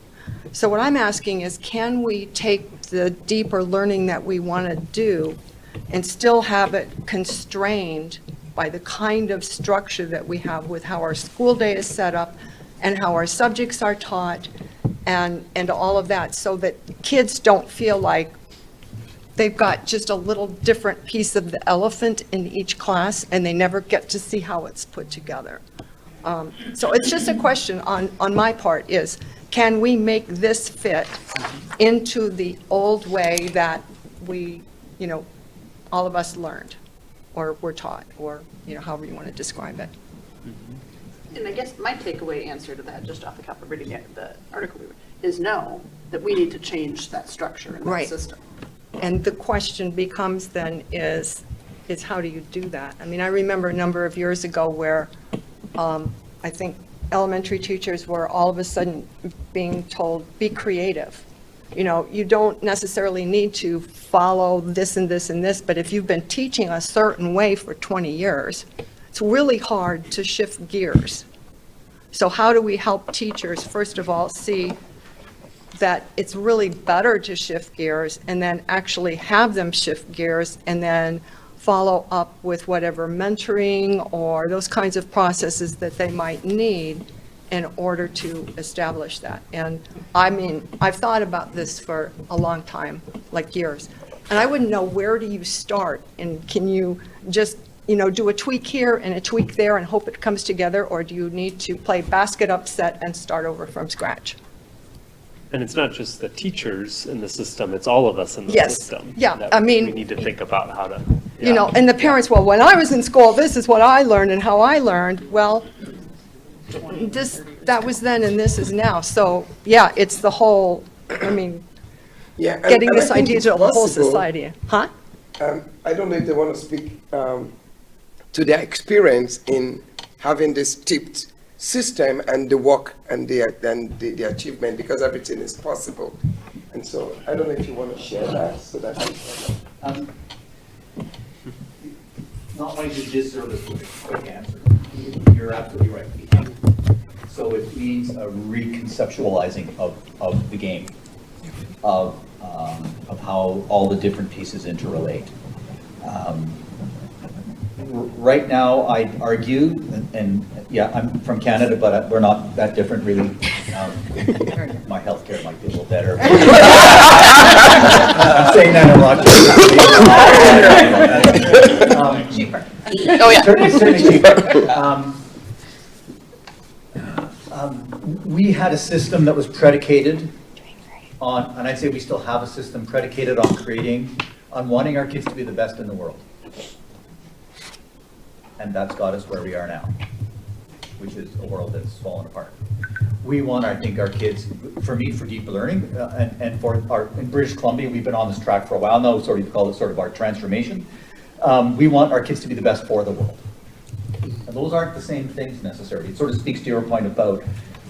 Speaker 8: So what I'm asking is, can we take the deeper learning that we want to do and still have it constrained by the kind of structure that we have with how our school day is set up and how our subjects are taught and all of that, so that kids don't feel like they've got just a little different piece of the elephant in each class and they never get to see how it's put together. So it's just a question on my part is, can we make this fit into the old way that we, all of us learned or were taught, or, however you want to describe it?
Speaker 12: And I guess my takeaway answer to that, just off the cuff of reading the article, is no, that we need to change that structure and that system.
Speaker 8: And the question becomes then is how do you do that? I mean, I remember a number of years ago where I think elementary teachers were all of a sudden being told, be creative. You don't necessarily need to follow this and this and this, but if you've been teaching a certain way for 20 years, it's really hard to shift gears. So how do we help teachers, first of all, see that it's really better to shift gears and then actually have them shift gears and then follow up with whatever mentoring or those kinds of processes that they might need in order to establish that. And I mean, I've thought about this for a long time, like years, and I wouldn't know where do you start, and can you just do a tweak here and a tweak there and hope it comes together, or do you need to play basket upset and start over from scratch?
Speaker 10: And it's not just the teachers in the system, it's all of us in the system.
Speaker 8: Yeah,
Speaker 10: that
Speaker 8: I mean,
Speaker 10: we need to think about how to.
Speaker 8: And the parents, well, when I was in school, this is what I learned and how I learned. Well, that was then and this is now. So, yeah, it's the whole, getting this idea to the whole society. Huh?
Speaker 11: I don't know if they want to speak to their experience in having this tipped system and the work and the achievement, because everything is possible. And so I don't know if you want to share that so that
Speaker 6: not wanting to disservice with a quick answer. You're absolutely right. So it means a reconceptualizing of the game, of how all the different pieces interrelate. Right now, I'd argue, and yeah, I'm from Canada, but we're not that different really. My healthcare might be a little better. Saying that in Rochester.
Speaker 12: Cheaper.
Speaker 6: Oh yeah. Certainly cheaper. We had a system that was predicated on, and I'd say we still have a system predicated on wanting our kids to be the best in the world. And that's got us where we are now, which is a world that's fallen apart. We want, I think, our kids, for me, for deep learning, and for in British Columbia, we've been on this track for a while now, we call it sort of our transformation. We want our kids to be the best for the world. And those aren't the same things necessarily. It sort of speaks to your point about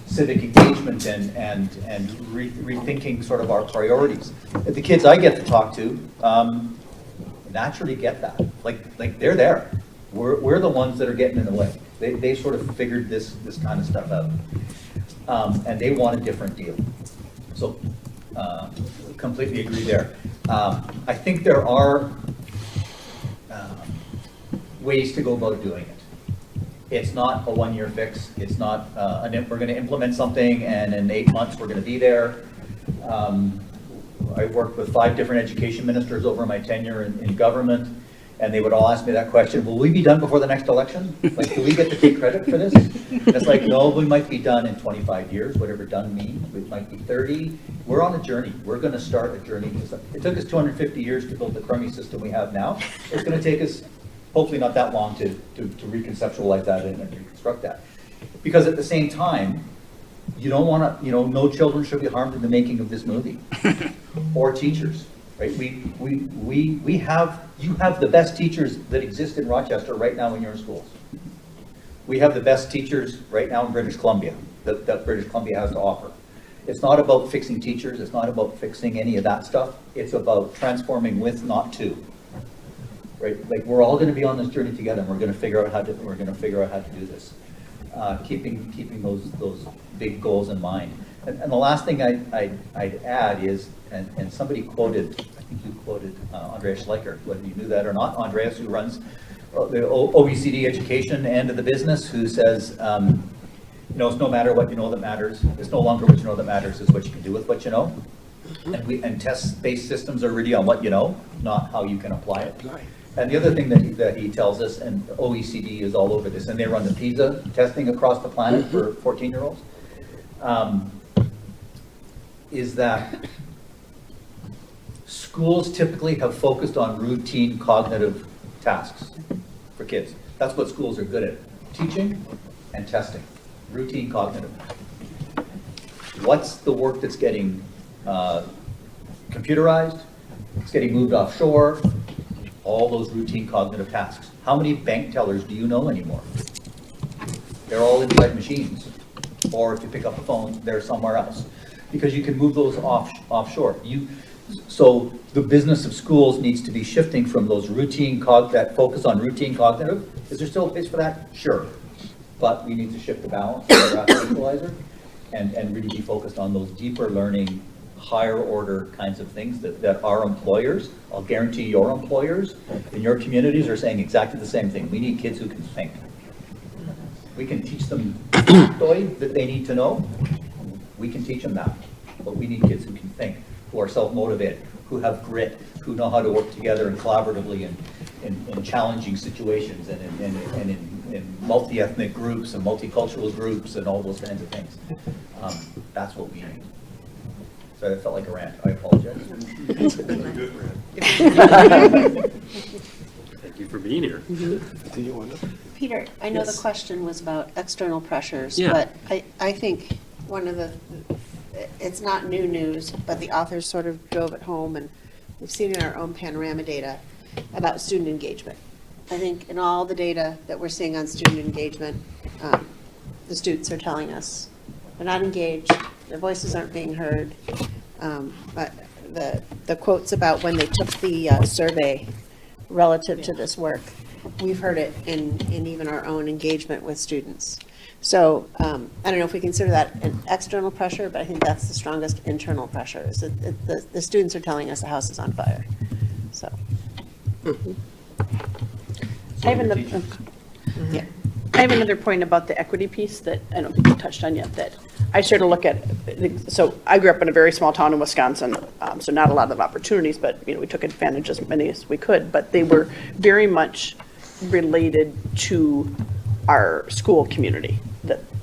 Speaker 6: civic engagement and rethinking sort of our priorities. The kids I get to talk to naturally get that. Like they're there. We're the ones that are getting in the way. They sort of figured this kind of stuff out. And they want a different deal. So completely agree there. I think there are ways to go about doing it. It's not a one-year fix. It's not, we're going to implement something and in 8 months we're going to be there. I worked with 5 different education ministers over my tenure in government, and they would all ask me that question, will we be done before the next election? Like, do we get to take credit for this? And it's like, no, we might be done in 25 years, whatever done means. We might be 30. We're on a journey. We're going to start a journey. It took us 250 years to build the crummy system we have now. It's going to take us, hopefully not that long, to reconceptualize that and reconstruct that. Because at the same time, you don't want to, no children should be harmed in the making of this movie, or teachers, right? You have the best teachers that exist in Rochester right now in your schools. We have the best teachers right now in British Columbia that British Columbia has to offer. It's not about fixing teachers. It's not about fixing any of that stuff. It's about transforming with, not to. Right? Like, we're all going to be on this journey together, and we're going to figure out how to do this. Keeping those big goals in mind. And the last thing I'd add is, and somebody quoted, I think you quoted Andreas Schleicher, whether you knew that or not, Andreas, who runs the OECD education end of the business, who says, it's no matter what you know that matters. It's no longer what you know that matters, it's what you can do with what you know. And test-based systems are really on what you know, not how you can apply it. And the other thing that he tells us, and OECD is all over this, and they run the PISA testing across the planet for 14-year-olds, is that schools typically have focused on routine cognitive tasks for kids. That's what schools are good at, teaching and testing, routine cognitive. What's the work that's getting computerized? It's getting moved offshore. All those routine cognitive tasks. How many bank tellers do you know anymore? They're all inside machines. Or if you pick up a phone, they're somewhere else. Because you can move those offshore. So the business of schools needs to be shifting from those that focus on routine cognitive. Is there still a place for that? Sure. But we need to shift the balance of our equalizer and really be focused on those deeper learning, higher order kinds of things that our employers, I'll guarantee your employers in your communities are saying exactly the same thing. We need kids who can think. We can teach them factoid that they need to know. We can teach them that. But we need kids who can think, who are self-motivated, who have grit, who know how to work together and collaboratively in challenging situations and in multi-ethnic groups and multicultural groups and all those kinds of things. That's what we need. Sorry, that felt like a rant. I apologize.
Speaker 10: Thank you for being here.
Speaker 1: Peter, I know the question was about external pressures,
Speaker 10: Yeah.
Speaker 1: but I think one of it's not new news, but the authors sort of drove it home, and we've seen in our own panorama data about student engagement. I think in all the data that we're seeing on student engagement, the students are telling us they're not engaged, their voices aren't being heard. But the quotes about when they took the survey relative to this work, we've heard it in even our own engagement with students. So I don't know if we consider that an external pressure, but I think that's the strongest internal pressure, is that the students are telling us the house is on fire. So.
Speaker 12: I have another point about the equity piece that I don't think you touched on yet, that I sort of look at, so I grew up in a very small town in Wisconsin, so not a lot of opportunities, but we took advantage as many as we could, but they were very much related to our school community.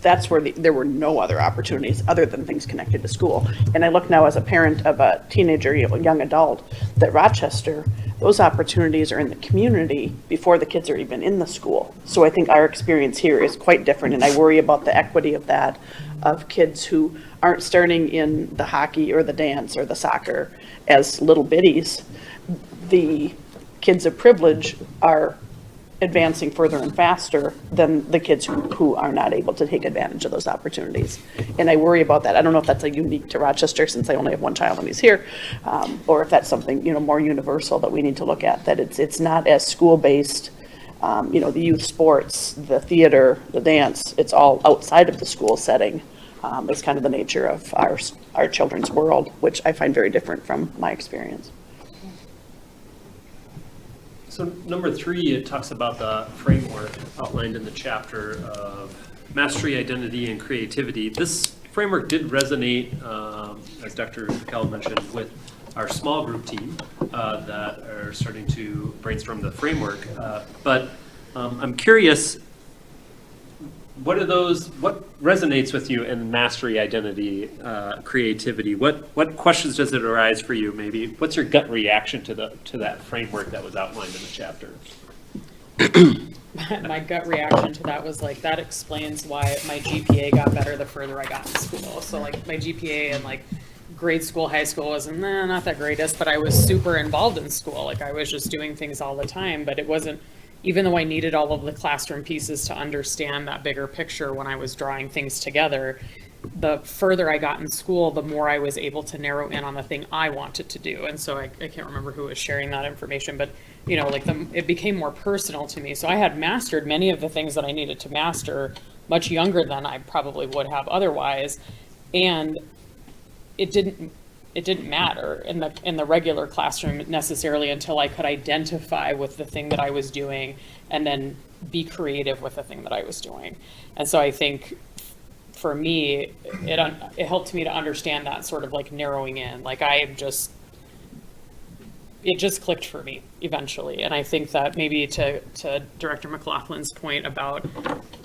Speaker 12: That's where there were no other opportunities other than things connected to school. And I look now as a parent of a teenager, young adult, that Rochester, those opportunities are in the community before the kids are even in the school. So I think our experience here is quite different, and I worry about the equity of that, of kids who aren't starting in the hockey or the dance or the soccer as little bitties. The kids of privilege are advancing further and faster than the kids who are not able to take advantage of those opportunities. And I worry about that. I don't know if that's unique to Rochester, since I only have one child and he's here, or if that's something more universal that we need to look at, that it's not as school-based. The youth sports, the theater, the dance, it's all outside of the school setting. It's kind of the nature of our children's world, which I find very different from my experience.
Speaker 10: So number 3, it talks about the framework outlined in the chapter of mastery, identity, and creativity. This framework did resonate, as Dr. Patel mentioned, with our small group team that are starting to brainstorm the framework. But I'm curious, what resonates with you in mastery, identity, creativity? What questions does it arise for you? Maybe what's your gut reaction to that framework that was outlined in the chapter?
Speaker 14: My gut reaction to that was like, that explains why my GPA got better the further I got in school. So like my GPA in like grade school, high school was not that greatest, but I was super involved in school. Like I was just doing things all the time, but it wasn't, even though I needed all of the classroom pieces to understand that bigger picture when I was drawing things together, the further I got in school, the more I was able to narrow in on the thing I wanted to do. And so I can't remember who was sharing that information, but you know, like it became more personal to me. So I had mastered many of the things that I needed to master much younger than I probably would have otherwise. And it didn't matter in the regular classroom necessarily until I could identify with the thing that I was doing and then be creative with the thing that I was doing. And so I think for me, it helped me to understand that sort of like narrowing in. Like it just clicked for me eventually. And I think that maybe to Director McLaughlin's point about,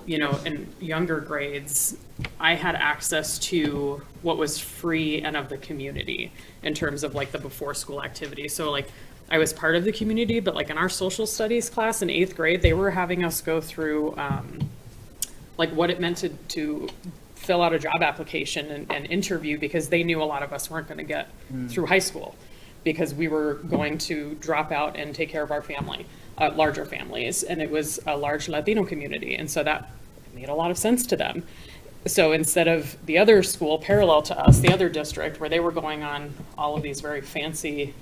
Speaker 14: you know, in younger grades, I had access to what was free and of the community in terms of like the before school activity. So like I was part of the community, but like in our social studies class in 8th grade, they were having us go through like what it meant to fill out a job application and interview, because they knew a lot of us weren't going to get through high school because we were going to drop out and take care of our family, larger families. And it was a large Latino community. And so that made a lot of sense to them. So instead of the other school parallel to us, the other district where they were going on all of these very fancy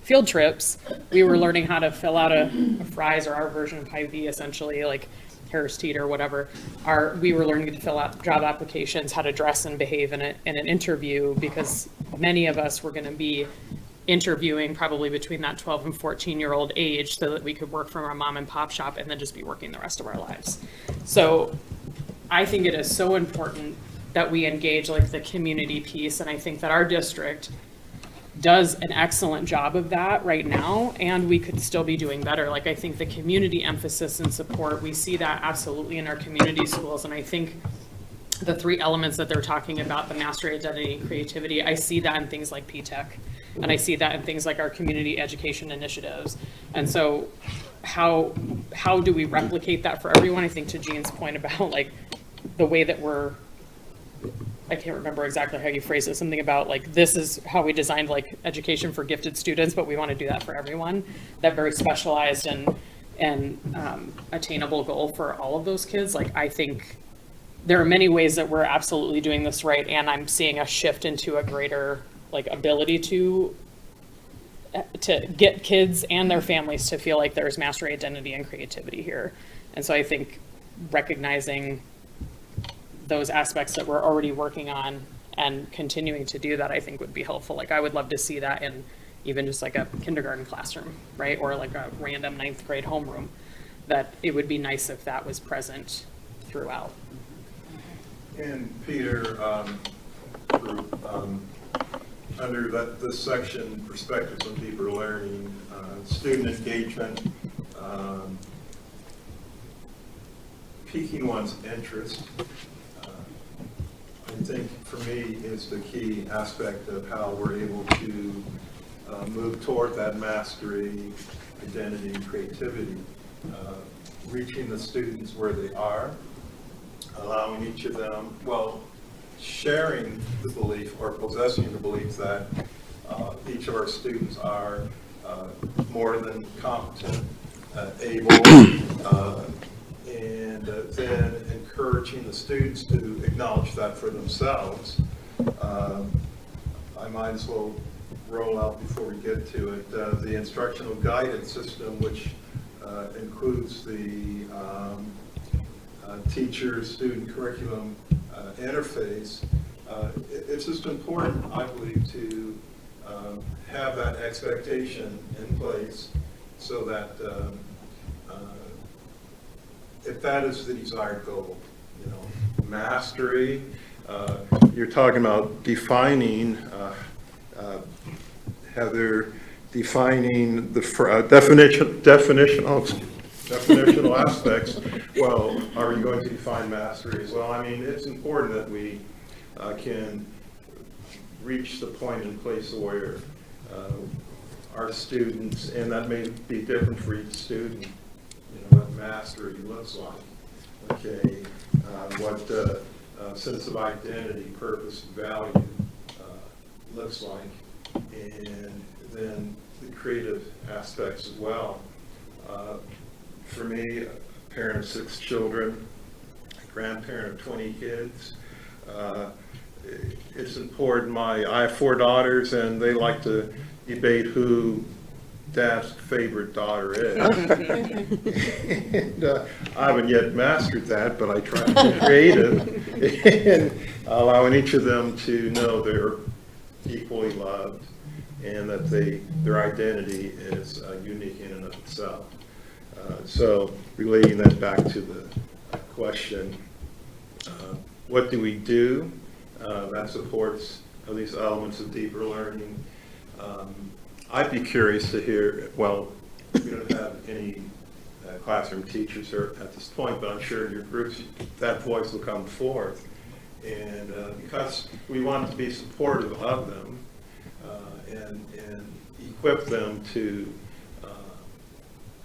Speaker 14: field trips, we were learning how to fill out a FRIES, or our version of Hy-Vee, essentially, like Harris Teeter, whatever. We were learning to fill out job applications, how to dress and behave in an interview, because many of us were going to be interviewing probably between that 12 and 14-year-old age, so that we could work from our mom and pop shop and then just be working the rest of our lives. So I think it is so important that we engage like the community piece, and I think that our district does an excellent job of that right now, and we could still be doing better. Like I think the community emphasis and support, we see that absolutely in our community schools, and I think the 3 elements that they're talking about, the mastery, identity, and creativity, I see that in things like P-TECH, and I see that in things like our community education initiatives. And so how do we replicate that for everyone? I think to Jean's point about like the way that I can't remember exactly how you phrased it, something about like, this is how we designed like education for gifted students, but we want to do that for everyone, that very specialized and attainable goal for all of those kids. Like, I think there are many ways that we're absolutely doing this right, and I'm seeing a shift into a greater like ability to get kids and their families to feel like there's mastery, identity, and creativity here. And so I think recognizing those aspects that we're already working on and continuing to do that, I think would be helpful. Like I would love to see that in even just like a kindergarten classroom, right? Or like a random 9th grade homeroom, that it would be nice if that was present throughout.
Speaker 16: And Peter, under this section, perspectives on deeper learning, student engagement, piquing one's interest, I think for me is the key aspect of how we're able to move toward that mastery, identity, and creativity, reaching the students where they are, allowing each of them, sharing the belief or possessing the belief that each of our students are more than competent, able, and then encouraging the students to acknowledge that for themselves. I might as well roll out before we get to it the instructional guidance system, which includes the teacher-student curriculum interface. It's just important, I believe, to have that expectation in place so that if that is the desired goal, you know, mastery, you're talking about defining, Heather, defining the definitional aspects. Well, are we going to define mastery as well? I mean, it's important that we can reach the point and place where our students, and that may be different for each student, you know, what mastery looks like. Okay, what sense of identity, purpose, value looks like, and then the creative aspects as well. For me, a parent of 6 children, a grandparent of 20 kids, it's important. I have 4 daughters, and they like to debate who Dad's favorite daughter is. And I haven't yet mastered that, but I try to be creative and allowing each of them to know they're equally loved and that their identity is unique in and of itself. So relating that back to the question, what do we do that supports these elements of deeper learning? I'd be curious to hear, well, we don't have any classroom teachers here at this point, but I'm sure in your groups that voice will come forth. And because we want to be supportive of them and equip them to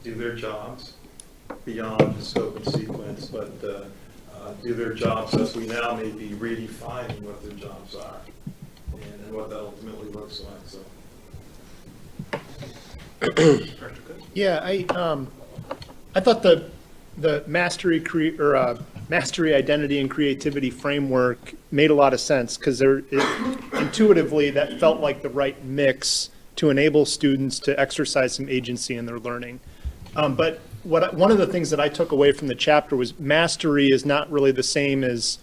Speaker 16: do their jobs beyond the scope and sequence, but do their jobs as we now may be redefining what their jobs are and what that ultimately looks like. So.
Speaker 2: Yeah, I thought the mastery mastery, identity, and creativity framework made a lot of sense because intuitively that felt like the right mix to enable students to exercise some agency in their learning. But one of the things that I took away from the chapter was mastery is not really the same as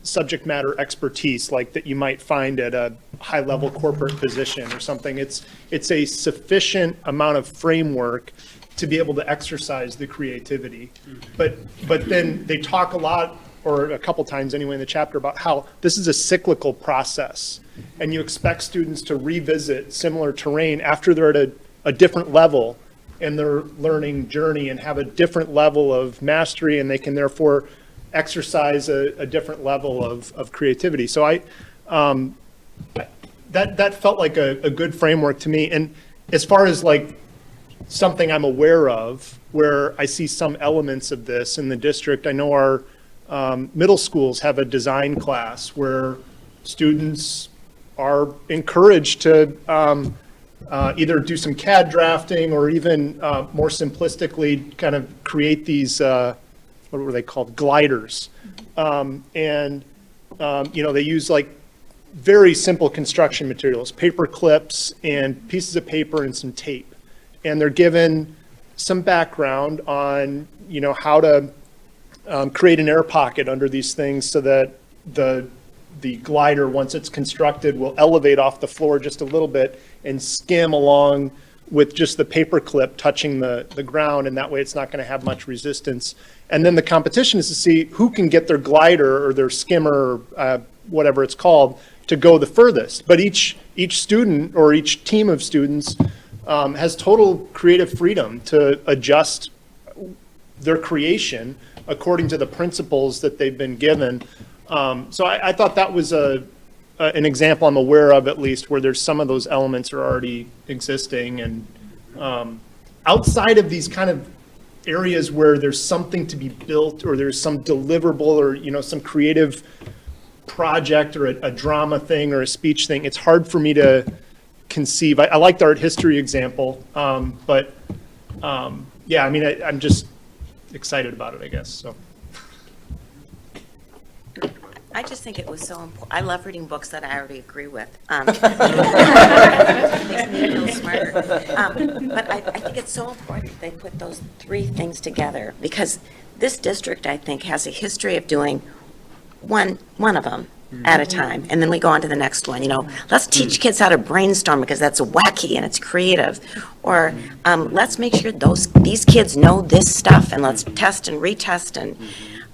Speaker 2: subject matter expertise like that you might find at a high-level corporate position or something. It's a sufficient amount of framework to be able to exercise the creativity. But then they talk a lot, or a couple times anyway in the chapter, about how this is a cyclical process, and you expect students to revisit similar terrain after they're at a different level in their learning journey and have a different level of mastery, and they can therefore exercise a different level of creativity. So that felt like a good framework to me. And as far as like something I'm aware of where I see some elements of this in the district, I know our middle schools have a design class where students are encouraged to either do some CAD drafting or even more simplistically kind of create these what were they called? Gliders. They use like very simple construction materials, paper clips and pieces of paper and some tape. And they're given some background on, how to create an air pocket under these things so that the glider, once it's constructed, will elevate off the floor just a little bit and skim along with just the paper clip touching the ground, and that way it's not going to have much resistance. And then the competition is to see who can get their glider or their skimmer, or whatever it's called, to go the furthest. But each student or each team of students has total creative freedom to adjust their creation according to the principles that they've been given. So I thought that was an example I'm aware of, at least, where there's some of those elements are already existing. And outside of these kind of areas where there's something to be built or there's some deliverable or, some creative project or a drama thing or a speech thing, it's hard for me to conceive. I like the art history example, I'm just excited about it, I guess, so.
Speaker 15: I just think it was so important. I love reading books that I already agree with. Makes me feel smarter. But I think it's so important they put those 3 things together, because this district, I think, has a history of doing one of them, at a time, and then we go on to the next one. Let's teach kids how to brainstorm because that's wacky and it's creative. Or let's make sure these kids know this stuff, and let's test and retest.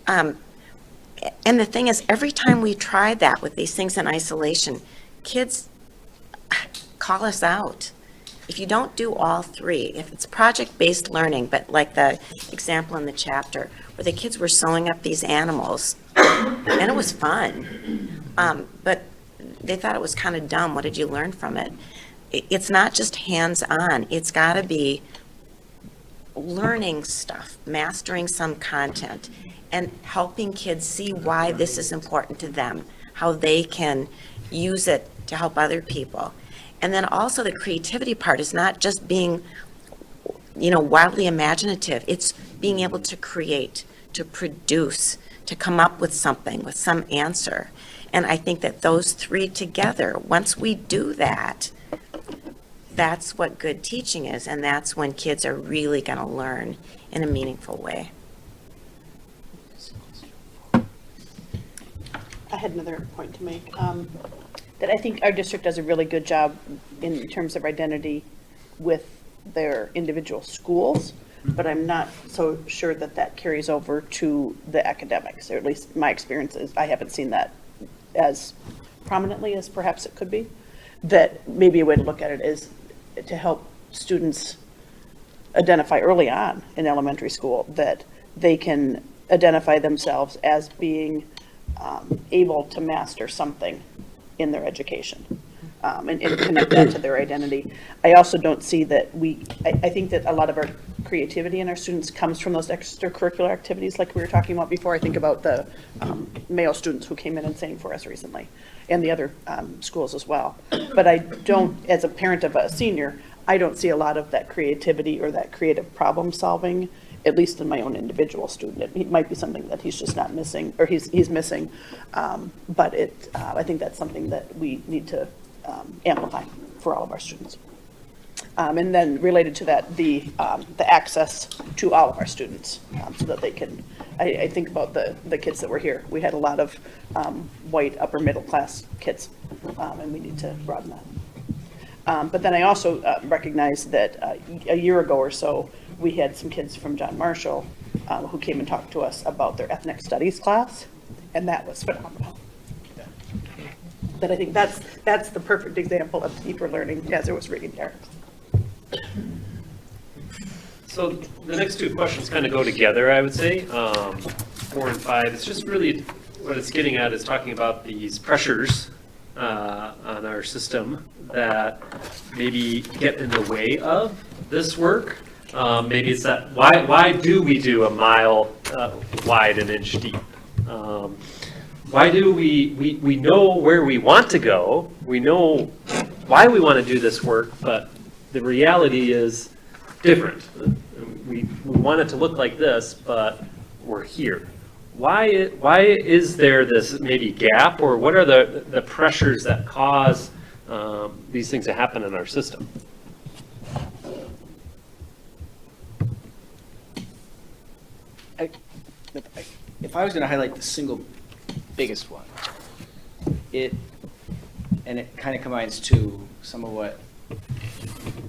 Speaker 15: And the thing is, every time we try that with these things in isolation, kids call us out. If you don't do all three, if it's project-based learning, but like the example in the chapter, where the kids were sewing up these animals, and it was fun, but they thought it was kind of dumb. What did you learn from it? It's not just hands-on. It's got to be learning stuff, mastering some content, and helping kids see why this is important to them, how they can use it to help other people. And then also the creativity part is not just being, wildly imaginative. It's being able to create, to produce, to come up with something, with some answer. And I think that those three together, once we do that, that's what good teaching is, and that's when kids are really going to learn in a meaningful way.
Speaker 12: I had another point to make, that I think our district does a really good job in terms of identity with their individual schools, but I'm not so sure that that carries over to the academics, or at least my experience is I haven't seen that as prominently as perhaps it could be. That maybe a way to look at it is to help students identify early on in elementary school that they can identify themselves as being able to master something in their education, and connect that to their identity. I also don't see that I think that a lot of our creativity in our students comes from those extracurricular activities like we were talking about before. I think about the male students who came in and sang for us recently, and the other schools as well. But I don't, as a parent of a senior, I don't see a lot of that creativity or that creative problem solving, at least in my own individual student. It might be something that he's just not missing, or he's missing, but I think that's something that we need to amplify for all of our students. And then related to that, the access to all of our students, so that they can, I think about the kids that were here. We had a lot of white upper middle class kids, and we need to broaden that. But then I also recognize that a year ago or so, we had some kids from John Marshall who came and talked to us about their ethnic studies class, and that was phenomenal. But I think that's the perfect example of deeper learning as it was reading there.
Speaker 10: So the next two questions kind of go together, I would say. 4 and 5, it's just really what it's getting at is talking about these pressures on our system that maybe get in the way of this work. Maybe it's that, why do we do a mile wide and inch deep? Why do we know where we want to go, we know why we want to do this work, but the reality is different. We want it to look like this, but we're here. Why is there this maybe gap, or what are the pressures that cause these things to happen in our system?
Speaker 4: If I was going to highlight the single biggest one, it kind of combines to some of what a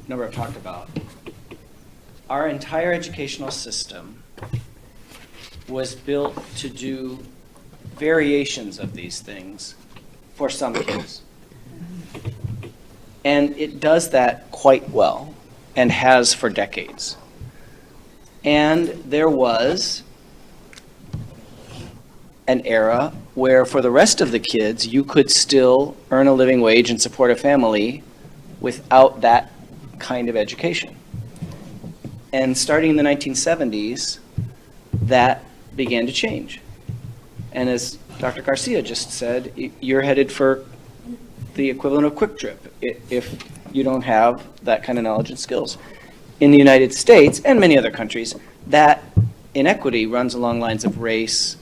Speaker 4: number have talked about. Our entire educational system was built to do variations of these things for some kids. And it does that quite well, and has for decades. And there was an era where for the rest of the kids, you could still earn a living wage and support a family without that kind of education. And starting in the 1970s, that began to change. And as Dr. Garcia just said, you're headed for the equivalent of Quick Trip if you don't have that kind of knowledge and skills. In the United States and many other countries, that inequity runs along lines of race,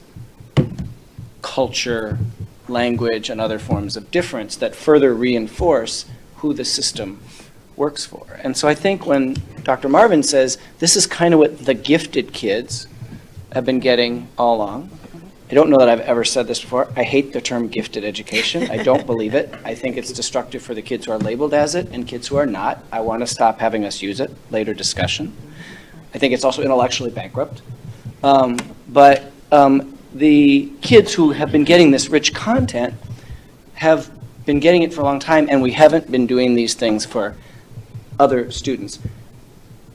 Speaker 4: culture, language, and other forms of difference that further reinforce who the system works for. And so I think when Dr. Marvin says this is kind of what the gifted kids have been getting all along, I don't know that I've ever said this before. I hate the term gifted education. I don't believe it. I think it's destructive for the kids who are labeled as it and kids who are not. I want to stop having us use it. Later discussion. I think it's also intellectually bankrupt. But the kids who have been getting this rich content have been getting it for a long time, and we haven't been doing these things for other students.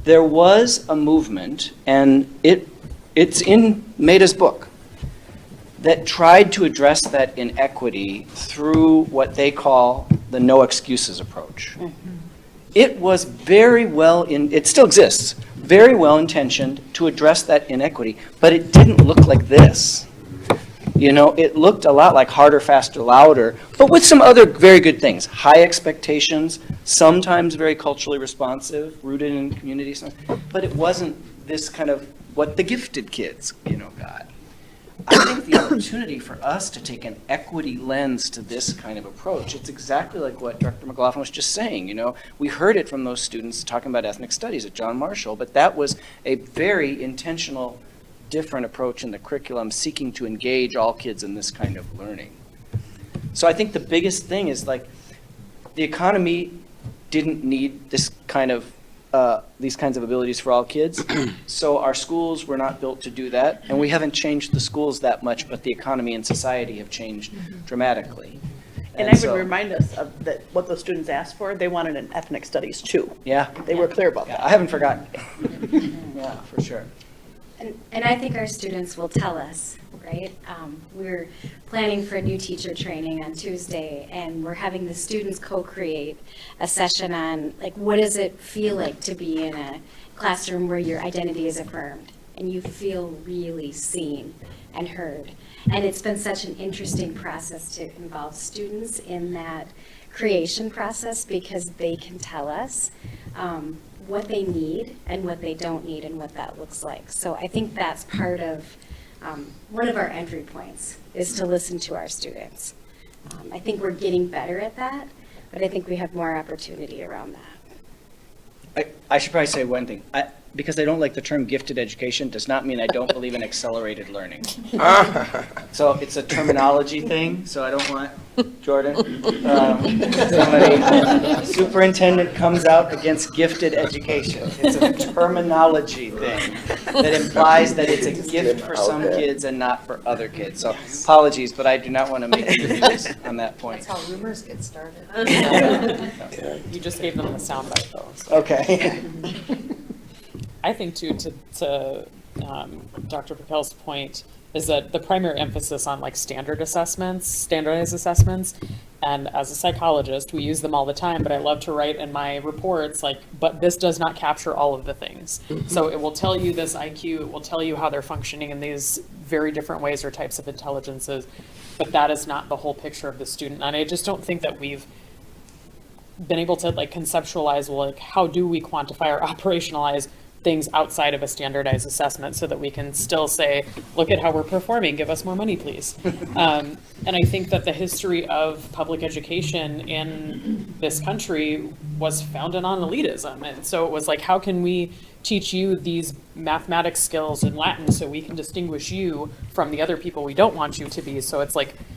Speaker 4: There was a movement, and it's in Maida's book, that tried to address that inequity through what they call the no excuses approach. It was it still exists, very well intentioned to address that inequity, but it didn't look like this. You know, it looked a lot like harder, faster, louder, but with some other very good things. High expectations, sometimes very culturally responsive, rooted in community, but it wasn't this kind of what the gifted kids, got. I think the opportunity for us to take an equity lens to this kind of approach, it's exactly like what Director McLaughlin was just saying. We heard it from those students talking about ethnic studies at John Marshall, but that was a very intentional, different approach in the curriculum seeking to engage all kids in this kind of learning. So I think the biggest thing is the economy didn't need this kind of these kinds of abilities for all kids. So our schools were not built to do that, and we haven't changed the schools that much, but the economy and society have changed dramatically.
Speaker 12: And I would remind us of that what those students asked for, they wanted an ethnic studies too.
Speaker 4: Yeah.
Speaker 12: They were clear about that.
Speaker 4: I haven't forgotten. Yeah, for sure.
Speaker 13: And I think our students will tell us, right? We're planning for a new teacher training on Tuesday, and we're having the students co-create a session on, what does it feel like to be in a classroom where your identity is affirmed and you feel really seen and heard. And it's been such an interesting process to involve students in that creation process because they can tell us what they need and what they don't need and what that looks like. So I think that's part of one of our entry points is to listen to our students. I think we're getting better at that, but I think we have more opportunity around that.
Speaker 4: I should probably say one thing. Because I don't like the term gifted education does not mean I don't believe in accelerated learning. So it's a terminology thing, so I don't want, Jordan, somebody, superintendent comes out against gifted education. It's a terminology thing that implies that it's a gift for some kids and not for other kids. So apologies, but I do not want to make you confused on that point.
Speaker 8: That's how rumors get started.
Speaker 14: You just gave them the soundbite though. So.
Speaker 4: Okay.
Speaker 14: I think too, to Dr. Pakel's point, is that the primary emphasis on standardized assessments, and as a psychologist, we use them all the time, but I love to write in my reports, but this does not capture all of the things. So it will tell you this IQ, it will tell you how they're functioning in these very different ways or types of intelligences, but that is not the whole picture of the student. And I just don't think that we've been able to conceptualize, how do we quantify or operationalize things outside of a standardized assessment so that we can still say, look at how we're performing, give us more money, please. And I think that the history of public education in this country was founded on elitism. And so it was how can we teach you these mathematics skills in Latin so we can distinguish you from the other people we don't want you to be. So it's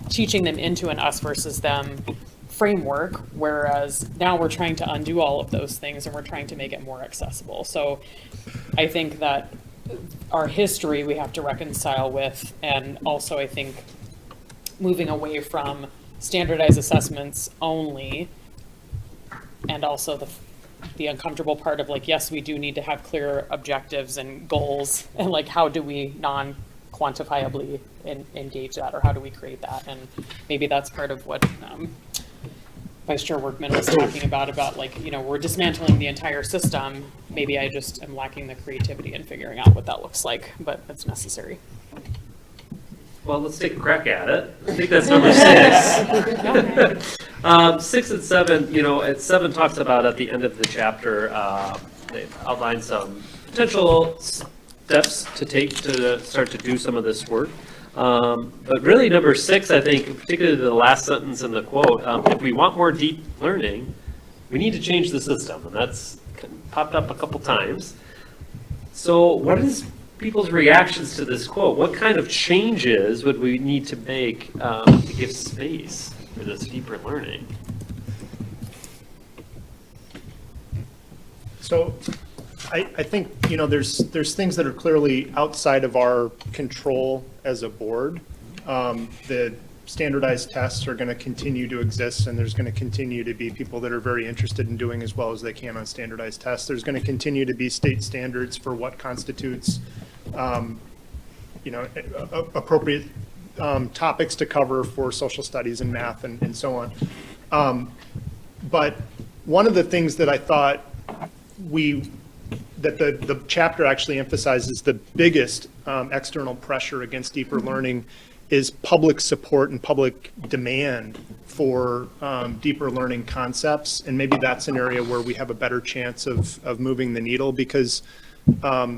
Speaker 14: teaching them into an us versus them framework, whereas now we're trying to undo all of those things and we're trying to make it more accessible. So I think that our history we have to reconcile with, and also I think moving away from standardized assessments only, and also the uncomfortable part of yes, we do need to have clear objectives and goals, and how do we non-quantifiably engage that, or how do we create that? And maybe that's part of what Vice Chair Workman was talking about we're dismantling the entire system. Maybe I just am lacking the creativity in figuring out what that looks like, but it's necessary.
Speaker 10: Well, let's take a crack at it. I think that's number 6. 6 and 7, 7 talks about at the end of the chapter, they outline some potential steps to take to start to do some of this work. But really number 6, I think, particularly the last sentence in the quote, if we want more deep learning, we need to change the system. And that's popped up a couple times. So what is people's reactions to this quote? What kind of changes would we need to make to give space for this deeper learning?
Speaker 2: So I think, there's things that are clearly outside of our control as a board. The standardized tests are going to continue to exist, and there's going to continue to be people that are very interested in doing as well as they can on standardized tests. There's going to continue to be state standards for what constitutes, appropriate topics to cover for social studies and math and so on. But one of the things that I thought that the chapter actually emphasizes, the biggest external pressure against deeper learning is public support and public demand for deeper learning concepts. And maybe that's an area where we have a better chance of moving the needle, because I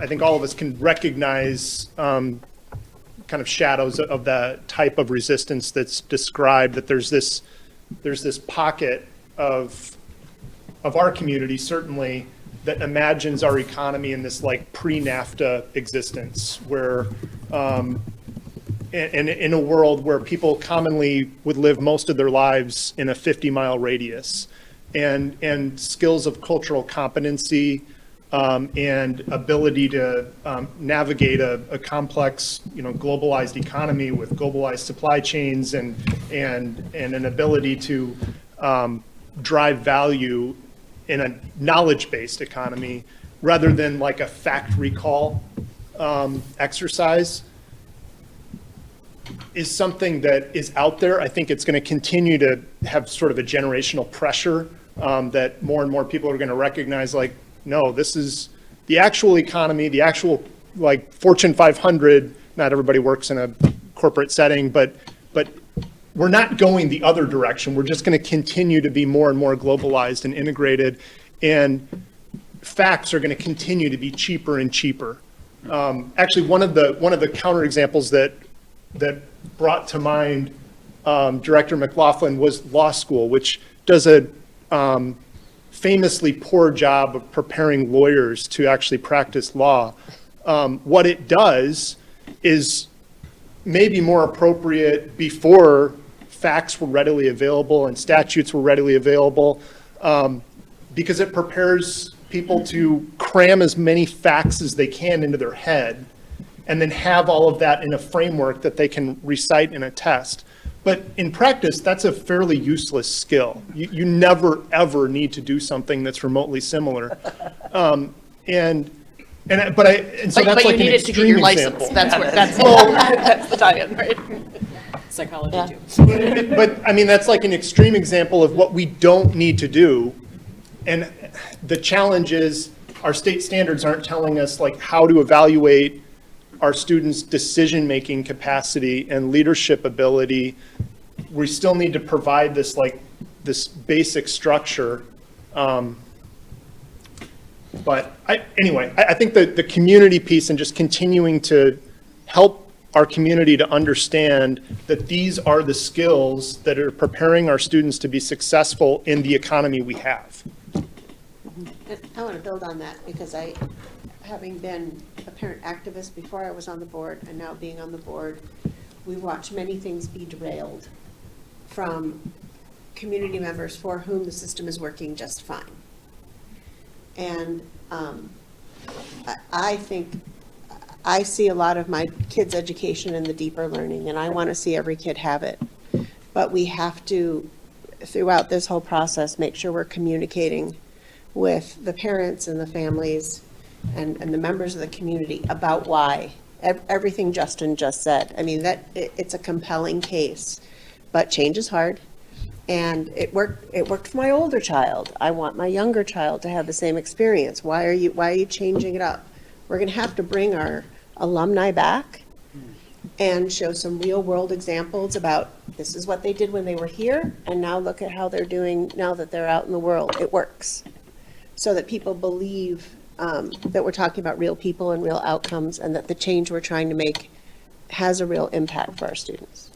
Speaker 2: think all of us can recognize kind of shadows of the type of resistance that's described, that there's this pocket of our community, certainly, that imagines our economy in this like pre-NAFTA existence, where in a world where people commonly would live most of their lives in a 50-mile radius, and skills of cultural competency and ability to navigate a complex, globalized economy with globalized supply chains and an ability to drive value in a knowledge-based economy rather than like a fact recall exercise, is something that is out there. I think it's going to continue to have sort of a generational pressure that more and more people are going to recognize, like, no, this is the actual economy, the actual like Fortune 500. Not everybody works in a corporate setting, but we're not going the other direction. We're just going to continue to be more and more globalized and integrated, and facts are going to continue to be cheaper and cheaper. Actually, one of the counterexamples that brought to mind Director McLaughlin was law school, which does a famously poor job of preparing lawyers to actually practice law. What it does is maybe more appropriate before facts were readily available and statutes were readily available, because it prepares people to cram as many facts as they can into their head and then have all of that in a framework that they can recite in a test. But in practice, that's a fairly useless skill. You never, ever need to do something that's remotely similar. So that's like an extreme example.
Speaker 12: That's the tie-in, right?
Speaker 14: Psychology too.
Speaker 2: But that's like an extreme example of what we don't need to do. And the challenge is our state standards aren't telling us like how to evaluate our students' decision-making capacity and leadership ability. We still need to provide this basic structure. But I think that the community piece and just continuing to help our community to understand that these are the skills that are preparing our students to be successful in the economy we have.
Speaker 1: I want to build on that, because having been a parent activist before I was on the board and now being on the board, we watched many things be derailed from community members for whom the system is working just fine. And I think I see a lot of my kids' education in the deeper learning, and I want to see every kid have it. But we have to, throughout this whole process, make sure we're communicating with the parents and the families and the members of the community about why. Everything Justin just said. It's a compelling case, but change is hard. And it worked for my older child. I want my younger child to have the same experience. Why are you changing it up? We're going to have to bring our alumni back and show some real world examples about this is what they did when they were here, and now look at how they're doing now that they're out in the world. It works. So that people believe that we're talking about real people and real outcomes, and that the change we're trying to make has a real impact for our students.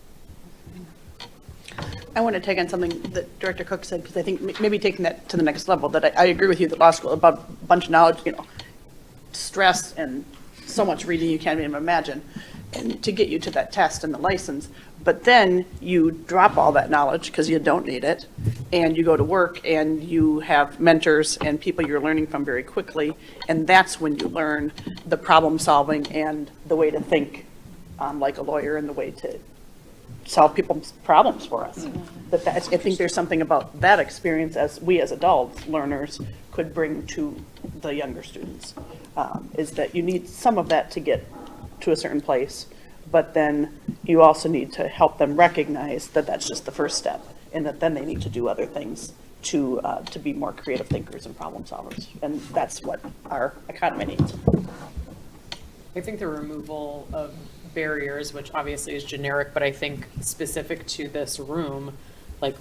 Speaker 12: I want to take on something that Director Cook said, because I think maybe taking that to the next level, that I agree with you that law school, about a bunch of knowledge, stress and so much reading you can't even imagine, and to get you to that test and the license. But then you drop all that knowledge because you don't need it, and you go to work and you have mentors and people you're learning from very quickly, and that's when you learn the problem solving and the way to think like a lawyer and the way to solve people's problems for us. I think there's something about that experience as we as adults learners could bring to the younger students, is that you need some of that to get to a certain place, but then you also need to help them recognize that that's just the first step, and that then they need to do other things to be more creative thinkers and problem solvers. And that's what our economy needs.
Speaker 14: I think the removal of barriers, which obviously is generic, but I think specific to this room, like,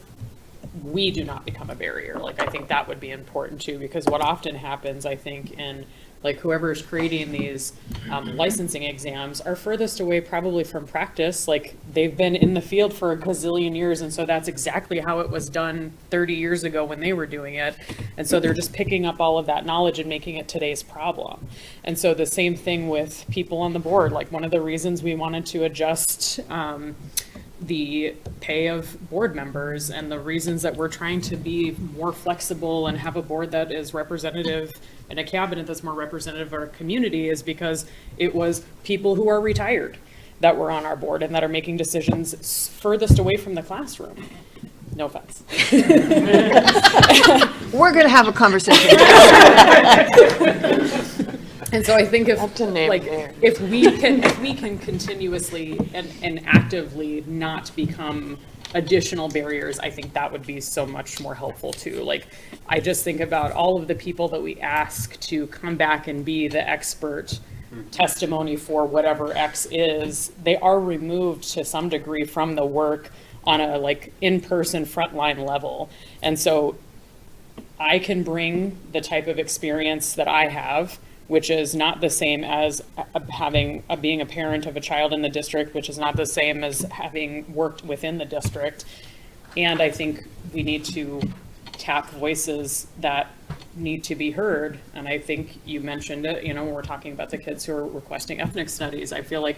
Speaker 14: we do not become a barrier. Like, I think that would be important too, because what often happens, I think, in like whoever is creating these licensing exams are furthest away probably from practice. Like, they've been in the field for a gazillion years, and so that's exactly how it was done 30 years ago when they were doing it. And so they're just picking up all of that knowledge and making it today's problem. And so the same thing with people on the board. Like, one of the reasons we wanted to adjust the pay of board members, and the reasons that we're trying to be more flexible and have a board that is representative and a cabinet that's more representative of our community, is because it was people who are retired that were on our board and that are making decisions furthest away from the classroom. No offense.
Speaker 8: We're going to have a conversation.
Speaker 14: And so I think if we can continuously and actively not become additional barriers, I think that would be so much more helpful too. Like, I just think about all of the people that we ask to come back and be the expert testimony for whatever X is. They are removed to some degree from the work on a like in-person frontline level. And so I can bring the type of experience that I have, which is not the same as being a parent of a child in the district, which is not the same as having worked within the district. And I think we need to tap voices that need to be heard. And I think you mentioned it, when we're talking about the kids who are requesting ethnic studies. I feel like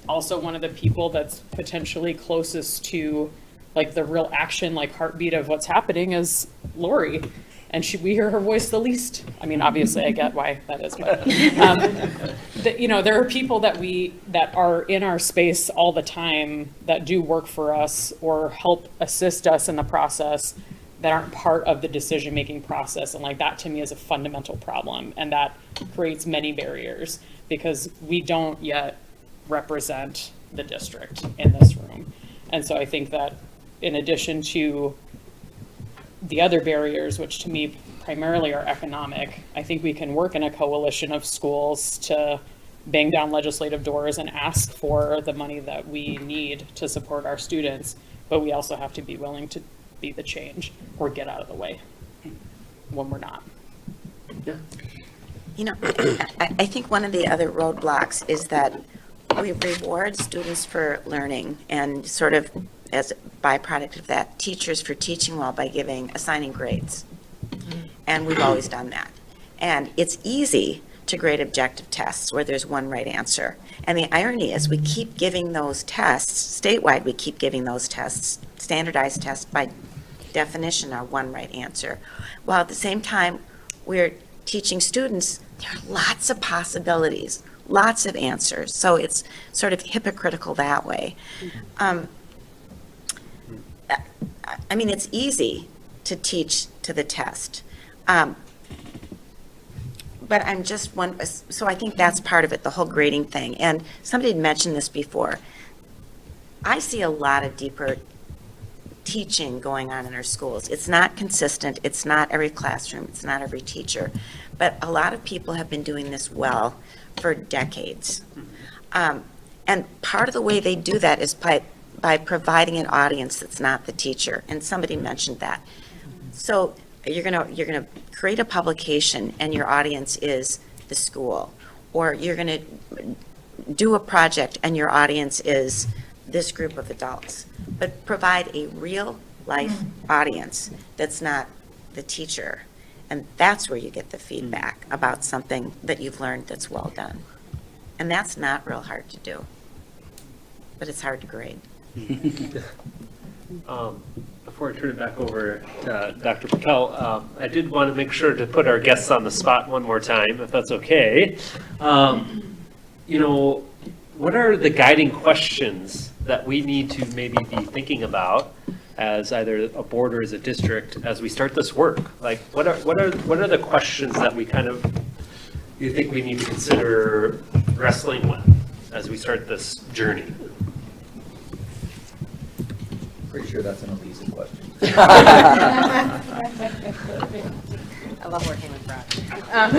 Speaker 14: also one of the people that's potentially closest to like the real action, like heartbeat of what's happening is Lori. And we hear her voice the least. I mean, obviously I get why that is, but there are people that are in our space all the time that do work for us or help assist us in the process that aren't part of the decision-making process. And like that to me is a fundamental problem. And that creates many barriers because we don't yet represent the district in this room. And so I think that in addition to the other barriers, which to me primarily are economic, I think we can work in a coalition of schools to bang down legislative doors and ask for the money that we need to support our students. But we also have to be willing to be the change or get out of the way when we're not.
Speaker 10: Yeah.
Speaker 15: I think one of the other roadblocks is that we reward students for learning, and sort of as a byproduct of that, teachers for teaching well by assigning grades. And we've always done that. And it's easy to grade objective tests where there's one right answer. And the irony is we keep giving those tests, statewide we keep giving those tests, standardized tests by definition are one right answer. While at the same time we're teaching students there are lots of possibilities, lots of answers. So it's sort of hypocritical that way. I mean, it's easy to teach to the test. But I'm just so I think that's part of it, the whole grading thing. And somebody had mentioned this before. I see a lot of deeper teaching going on in our schools. It's not consistent. It's not every classroom. It's not every teacher. But a lot of people have been doing this well for decades. And part of the way they do that is by providing an audience that's not the teacher. And somebody mentioned that. So you're gonna create a publication and your audience is the school, or you're gonna do a project and your audience is this group of adults, but provide a real life audience that's not the teacher. And that's where you get the feedback about something that you've learned that's well done. And that's not real hard to do, but it's hard to grade.
Speaker 10: Before I turn it back over to Dr. Patel, I did want to make sure to put our guests on the spot one more time, if that's okay. You know, what are the guiding questions that we need to maybe be thinking about as either a board or as a district as we start this work? Like, what are the questions that we kind of, you think we need to consider wrestling with as we start this journey?
Speaker 6: Pretty sure that's an Elisa question.
Speaker 17: I love working with Brad. I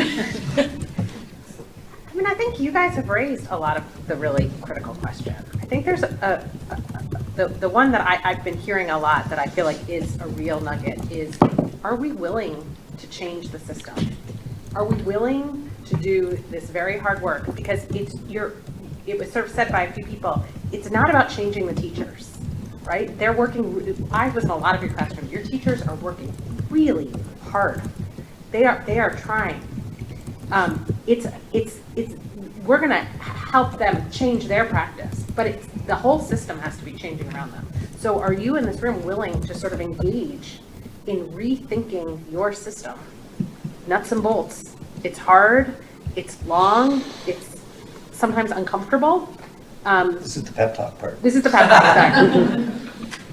Speaker 17: mean, I think you guys have raised a lot of the really critical questions. I think there's the one that I've been hearing a lot that I feel like is a real nugget is, are we willing to change the system? Are we willing to do this very hard work? Because it was sort of said by a few people, it's not about changing the teachers. Right? They're working, I was in a lot of your classrooms, your teachers are working really hard. They are trying. We're gonna help them change their practice, but the whole system has to be changing around them. So are you in this room willing to sort of engage in rethinking your system? Nuts and bolts. It's hard, it's long, it's sometimes uncomfortable.
Speaker 6: This is the pep talk part.
Speaker 17: This is the pep talk.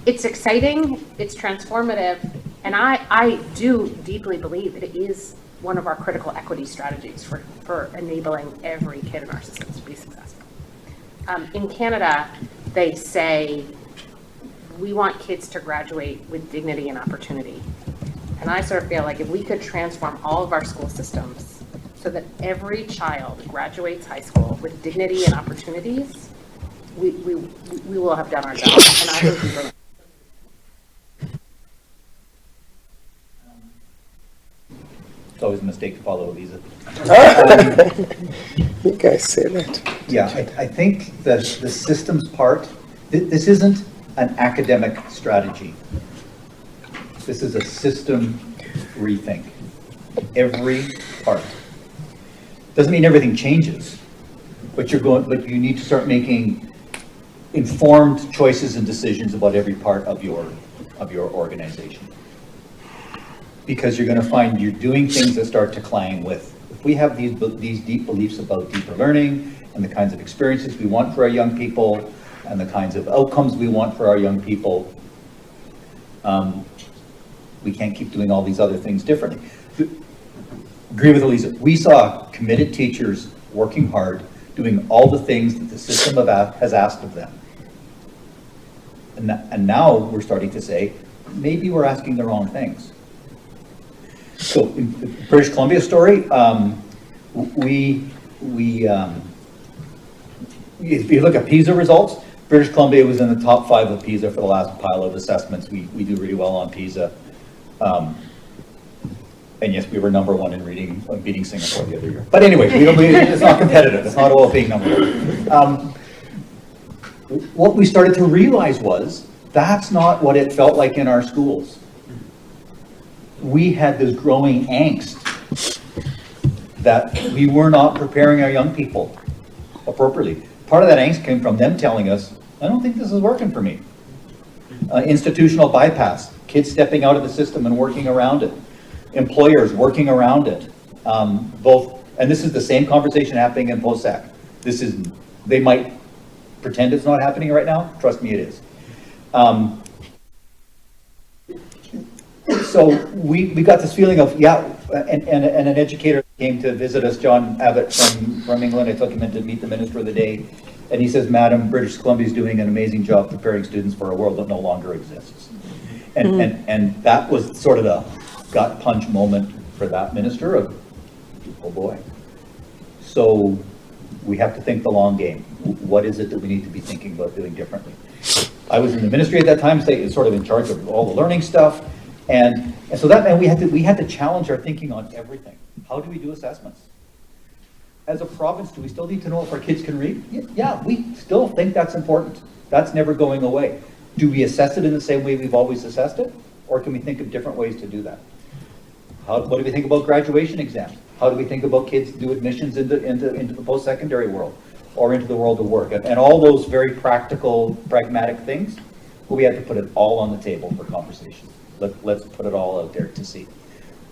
Speaker 17: It's exciting, it's transformative, and I do deeply believe it is one of our critical equity strategies for enabling every kid in our system to be successful. In Canada, they say, we want kids to graduate with dignity and opportunity. And I sort of feel like if we could transform all of our school systems so that every child graduates high school with dignity and opportunities, we will have done our job. And I hope we will.
Speaker 6: It's always a mistake to follow Elisa.
Speaker 11: You guys say that.
Speaker 6: Yeah, I think that the systems part, this isn't an academic strategy. This is a system rethink. Every part. Doesn't mean everything changes, but you need to start making informed choices and decisions about every part of your organization. Because you're going to find you're doing things that start to clang with, if we have these deep beliefs about deeper learning and the kinds of experiences we want for our young people and the kinds of outcomes we want for our young people, we can't keep doing all these other things differently. Agree with Elisa. We saw committed teachers working hard, doing all the things that the system has asked of them. And now we're starting to say, maybe we're asking the wrong things. So in the British Columbia story, if you look at PISA results, British Columbia was in the top 5 of PISA for the last pile of assessments. We do really well on PISA. And yes, we were number 1 in reading, beating Singapore the other year. But anyway, it's not competitive. It's not all being number 1. What we started to realize was that's not what it felt like in our schools. We had this growing angst that we were not preparing our young people appropriately. Part of that angst came from them telling us, I don't think this is working for me. Institutional bypass, kids stepping out of the system and working around it. Employers working around it. And this is the same conversation happening in post-sec. They might pretend it's not happening right now. Trust me, it is. So we got this feeling of, and an educator came to visit us, John Abbott from England. I took him in to meet the minister of the day. And he says, Madam, British Columbia is doing an amazing job preparing students for a world that no longer exists. And that was sort of the gut punch moment for that minister of, oh boy. So we have to think the long game. What is it that we need to be thinking about doing differently? I was in the ministry at that time, sort of in charge of all the learning stuff. And so that meant we had to challenge our thinking on everything. How do we do assessments? As a province, do we still need to know if our kids can read? Yeah, we still think that's important. That's never going away. Do we assess it in the same way we've always assessed it? Or can we think of different ways to do that? What do we think about graduation exams? How do we think about kids do admissions into the post-secondary world or into the world of work? And all those very practical, pragmatic things, well, we had to put it all on the table for conversation. Let's put it all out there to see.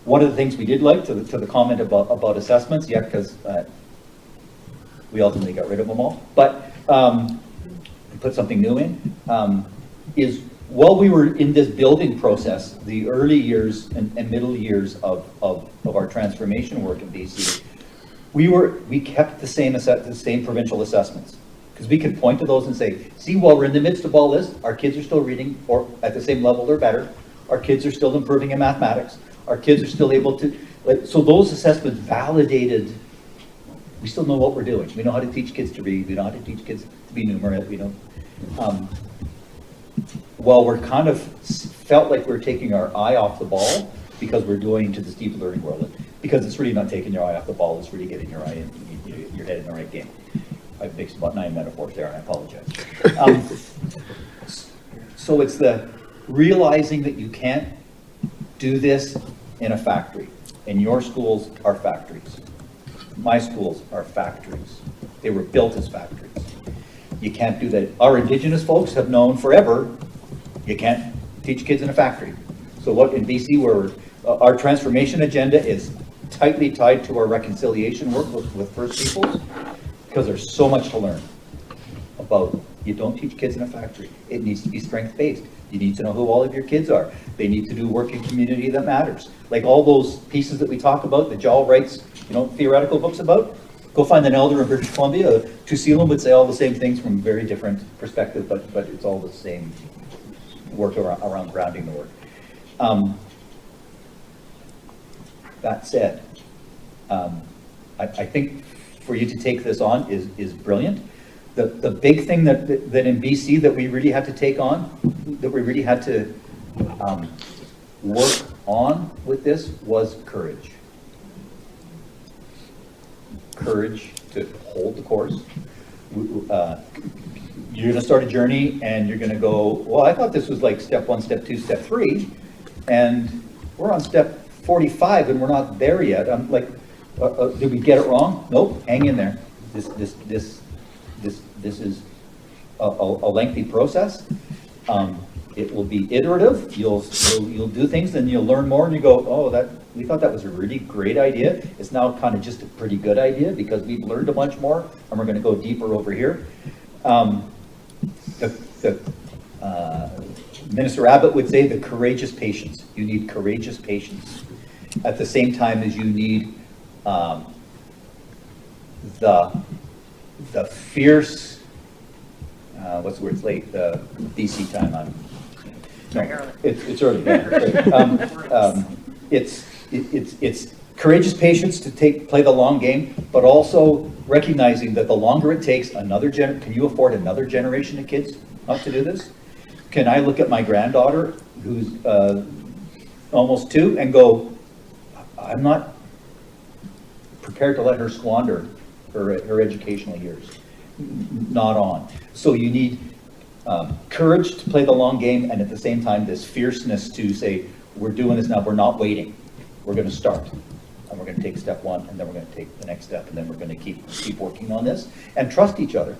Speaker 6: One of the things we did like to the comment about assessments, yeah, because we ultimately got rid of them all, but put something new in, is while we were in this building process, the early years and middle years of our transformation work in BC, we kept the same provincial assessments. Because we could point to those and say, see, while we're in the midst of all this, our kids are still reading or at the same level or better. Our kids are still improving in mathematics. Our kids are still able to, so those assessments validated, we still know what we're doing. We know how to teach kids to read. We know how to teach kids to be numerate. We know, while we're kind of felt like we're taking our eye off the ball because we're going to this deep learning world, because it's really not taking your eye off the ball, it's really getting your eye in, your head in the right game. I've mixed about 9 metaphors there, and I apologize. So it's the realizing that you can't do this in a factory, and your schools are factories. My schools are factories. They were built as factories. You can't do that. Our Indigenous folks have known forever, you can't teach kids in a factory. So what in BC, where our transformation agenda is tightly tied to our reconciliation work with First Peoples, because there's so much to learn about, you don't teach kids in a factory. It needs to be strength-based. You need to know who all of your kids are. They need to do work in community that matters. Like all those pieces that we talk about, that Joel writes, theoretical books about, go find an elder in British Columbia. Tusilum would say all the same things from a very different perspective, but it's all the same work around grounding the work. That said, I think for you to take this on is brilliant. The big thing that in BC that we really had to take on, that we really had to work on with this was courage. Courage to hold the course. You're going to start a journey and you're going to go, well, I thought this was like step 1, step 2, step 3, and we're on step 45 and we're not there yet. I'm like, did we get it wrong? Nope, hang in there. This is a lengthy process. It will be iterative. You'll do things, and you'll learn more, and you go, oh, we thought that was a really great idea. It's now kind of just a pretty good idea because we've learned a bunch more, and we're going to go deeper over here. Minister Abbott would say the courageous patience. You need courageous patience at the same time as you need the fierce, what's the word, it's late, the DC time, it's early, yeah, it's courageous patience to play the long game, but also recognizing that the longer it takes, can you afford another generation of kids not to do this? Can I look at my granddaughter, who's almost 2, and go, I'm not prepared to let her squander her educational years. Not on. So you need courage to play the long game, and at the same time this fierceness to say, we're doing this now, we're not waiting. We're going to start, and we're going to take step 1, and then we're going to take the next step, and then we're going to keep working on this, and trust each other.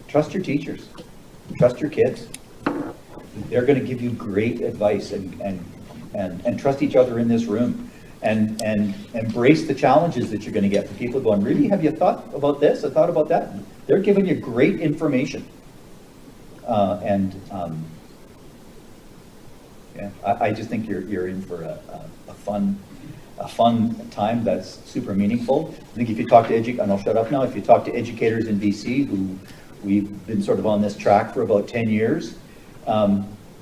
Speaker 6: Trust your teachers. Trust your kids. They're going to give you great advice, and trust each other in this room, and embrace the challenges that you're going to get from people going, really, have you thought about this? I thought about that. They're giving you great information. Yeah, I just think you're in for a fun time that's super meaningful. I think if you talk to and I'll shut up now, if you talk to educators in BC who we've been sort of on this track for about 10 years,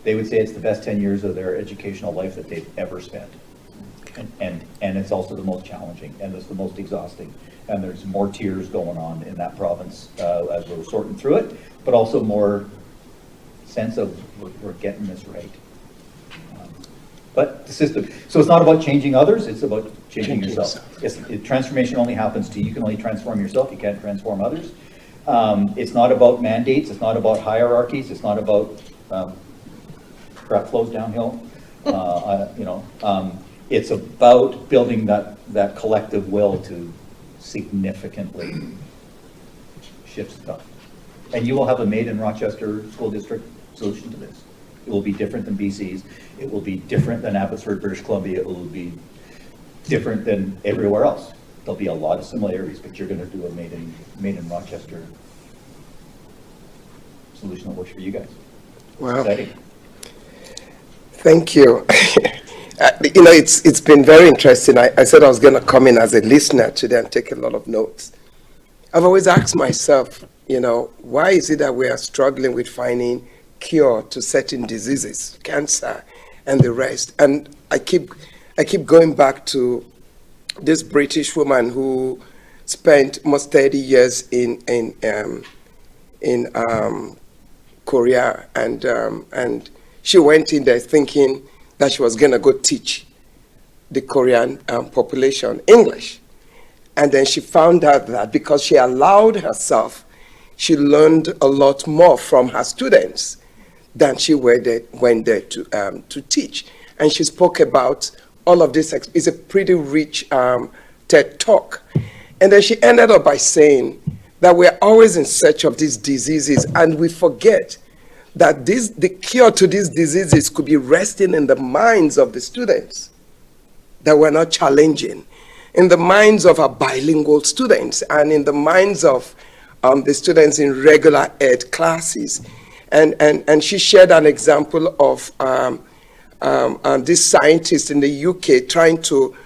Speaker 6: they would say it's the best 10 years of their educational life that they've ever spent. And it's also the most challenging, and it's the most exhausting. And there's more tears going on in that province as we're sorting through it, but also more sense of we're getting this right. But the system, so it's not about changing others, it's about changing yourself. Transformation only happens to you. You can only transform yourself, you can't transform others. It's not about mandates, it's not about hierarchies, it's not about crap flows downhill. It's about building that collective will to significantly shift stuff. And you will have a Made in Rochester School District solution to this. It will be different than BC's. It will be different than Abbotsford, British Columbia. It will be different than everywhere else. There'll be a lot of similarities, but you're going to do a Made in Rochester solution that works for you guys.
Speaker 11: Wow.
Speaker 6: Exciting.
Speaker 11: Thank you. It's been very interesting. I said I was going to come in as a listener today and take a lot of notes. I've always asked myself, why is it that we are struggling with finding cure to certain diseases, cancer and the rest? And I keep going back to this British woman who spent almost 30 years in Korea, and she went in there thinking that she was going to go teach the Korean population English. And then she found out that because she allowed herself, she learned a lot more from her students than she went there to teach. And she spoke about all of this. It's a pretty rich TED Talk. And then she ended up by saying that we're always in search of these diseases, and we forget that the cure to these diseases could be resting in the minds of the students that we're not challenging, in the minds of our bilingual students, and in the minds of the students in regular ed classes. And she shared an example of this scientist in the UK trying to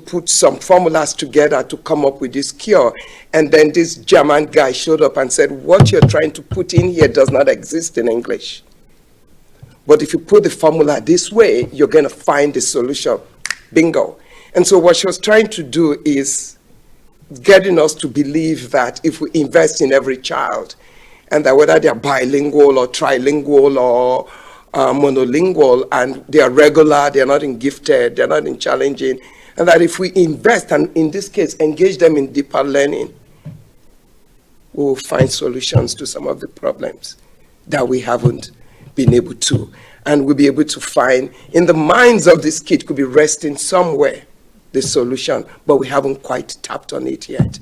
Speaker 11: put some formulas together to come up with this cure. And then this German guy showed up and said, what you're trying to put in here does not exist in English. But if you put the formula this way, you're going to find the solution. Bingo. And so what she was trying to do is getting us to believe that if we invest in every child, and that whether they're bilingual or trilingual or monolingual, and they are regular, they're not in gifted, they're not in challenging, and that if we invest, and in this case, engage them in deeper learning, we will find solutions to some of the problems that we haven't been able to. And we'll be able to find, in the minds of this kid, could be resting somewhere, the solution, but we haven't quite tapped on it yet.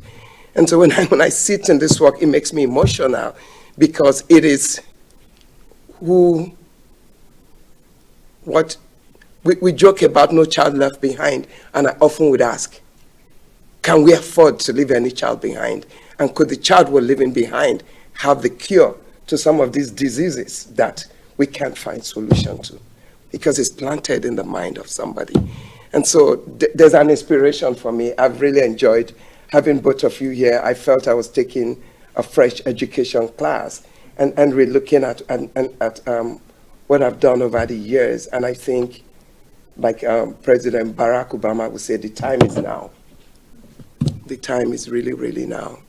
Speaker 11: And so when I sit in this work, it makes me emotional, because it is we joke about no child left behind, and I often would ask, can we afford to leave any child behind? And could the child we're leaving behind have the cure to some of these diseases that we can't find solution to? Because it's planted in the mind of somebody. And so there's an inspiration for me. I've really enjoyed having both of you here. I felt I was taking a fresh education class and really looking at what I've done over the years. And I think, like President Barack Obama would say, the time is now. The time is really, really now.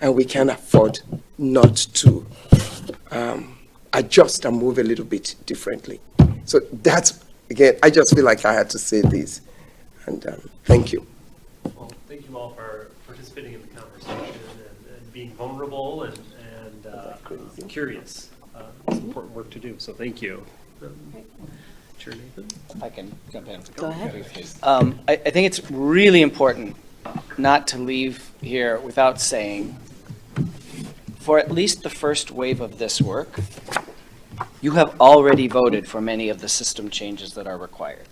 Speaker 11: And we can't afford not to adjust and move a little bit differently. So that's, again, I just feel like I had to say this. And thank you.
Speaker 10: Well, thank you all for participating in the conversation and being vulnerable and curious. It's important work to do, so thank you. Chair Nathan?
Speaker 4: I can jump in.
Speaker 15: Go ahead.
Speaker 4: I think it's really important not to leave here without saying, for at least the first wave of this work, you have already voted for many of the system changes that are required.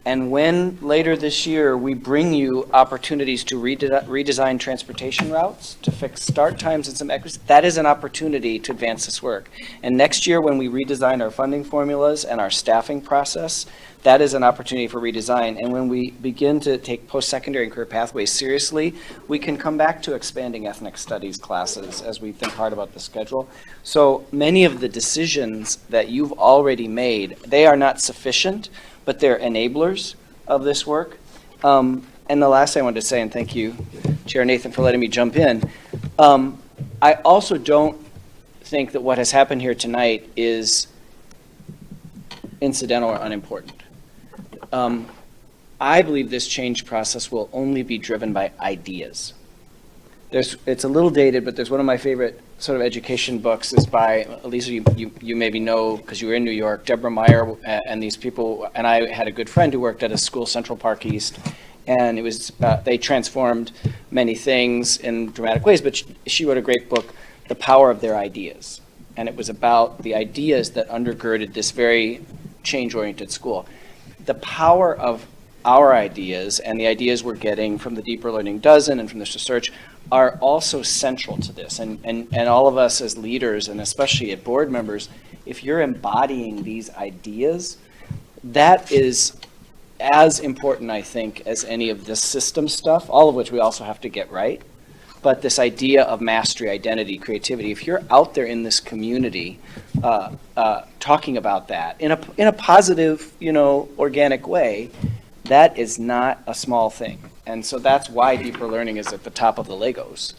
Speaker 4: And when later this year we bring you opportunities to redesign transportation routes, to fix start times and some equities, that is an opportunity to advance this work. And next year when we redesign our funding formulas and our staffing process, that is an opportunity for redesign. And when we begin to take post-secondary and career pathways seriously, we can come back to expanding ethnic studies classes as we think hard about the schedule. So many of the decisions that you've already made, they are not sufficient, but they're enablers of this work. And the last thing I wanted to say, and thank you, Chair Nathan, for letting me jump in. I also don't think that what has happened here tonight is incidental or unimportant. I believe this change process will only be driven by ideas. It's a little dated, but there's one of my favorite sort of education books is by, Lisa, you maybe know, because you were in New York, Deborah Meyer and these people, and I had a good friend who worked at a school, Central Park East, and it was, they transformed many things in dramatic ways, but she wrote a great book, The Power of Their Ideas. And it was about the ideas that undergirded this very change-oriented school. The power of our ideas and the ideas we're getting from the Deeper Learning Dozen and from this research are also central to this. And all of us as leaders, and especially as board members, if you're embodying these ideas, that is as important, I think, as any of this system stuff, all of which we also have to get right. But this idea of mastery, identity, creativity, if you're out there in this community talking about that in a positive, organic way, that is not a small thing. And so that's why deeper learning is at the top of the Legos.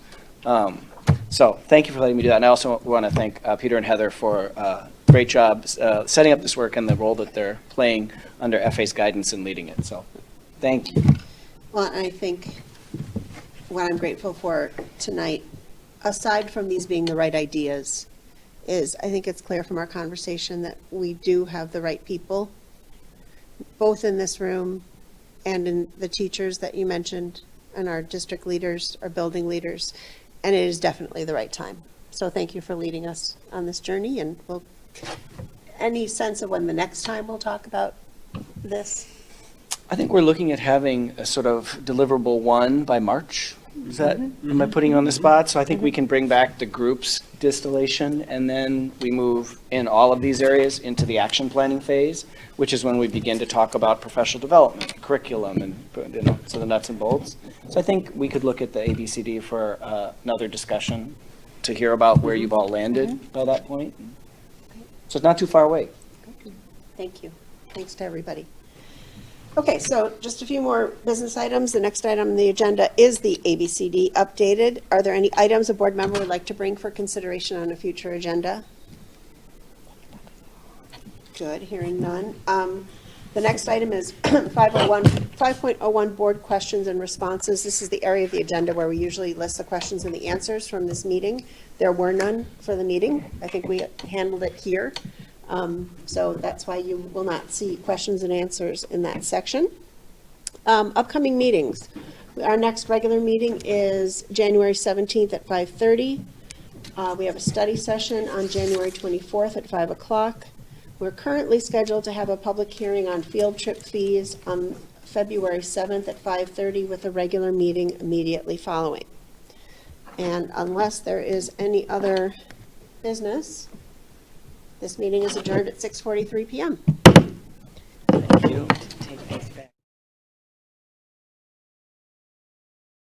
Speaker 4: So thank you for letting me do that. And I also want to thank Peter and Heather for great job setting up this work and the role that they're playing under FA's guidance and leading it. So thank you.
Speaker 1: Well, I think what I'm grateful for tonight, aside from these being the right ideas, is I think it's clear from our conversation that we do have the right people, both in this room and in the teachers that you mentioned, and our district leaders, our building leaders, and it is definitely the right time. So thank you for leading us on this journey, and any sense of when the next time we'll talk about this?
Speaker 4: I think we're looking at having a sort of deliverable one by March. Is that, am I putting you on the spot? So I think we can bring back the groups distillation, and then we move in all of these areas into the action planning phase, which is when we begin to talk about professional development, curriculum, and so the nuts and bolts. So I think we could look at the ABCD for another discussion to hear about where you've all landed by that point. So it's not too far away.
Speaker 1: Thank you. Thanks to everybody. Okay, so just a few more business items. The next item on the agenda is the ABCD updated. Are there any items a board member would like to bring for consideration on a future agenda? Good, hearing none. The next item is 5.01 board questions and responses. This is the area of the agenda where we usually list the questions and the answers from this meeting. There were none for the meeting. I think we handled it here. So that's why you will not see questions and answers in that section. Upcoming meetings. Our next regular meeting is January 17th at 5:30. We have a study session on January 24th at 5 o'clock. We're currently scheduled to have a public hearing on field trip fees on February 7th at 5:30 with a regular meeting immediately following. And unless there is any other business, this meeting is adjourned at 6:43 p.m.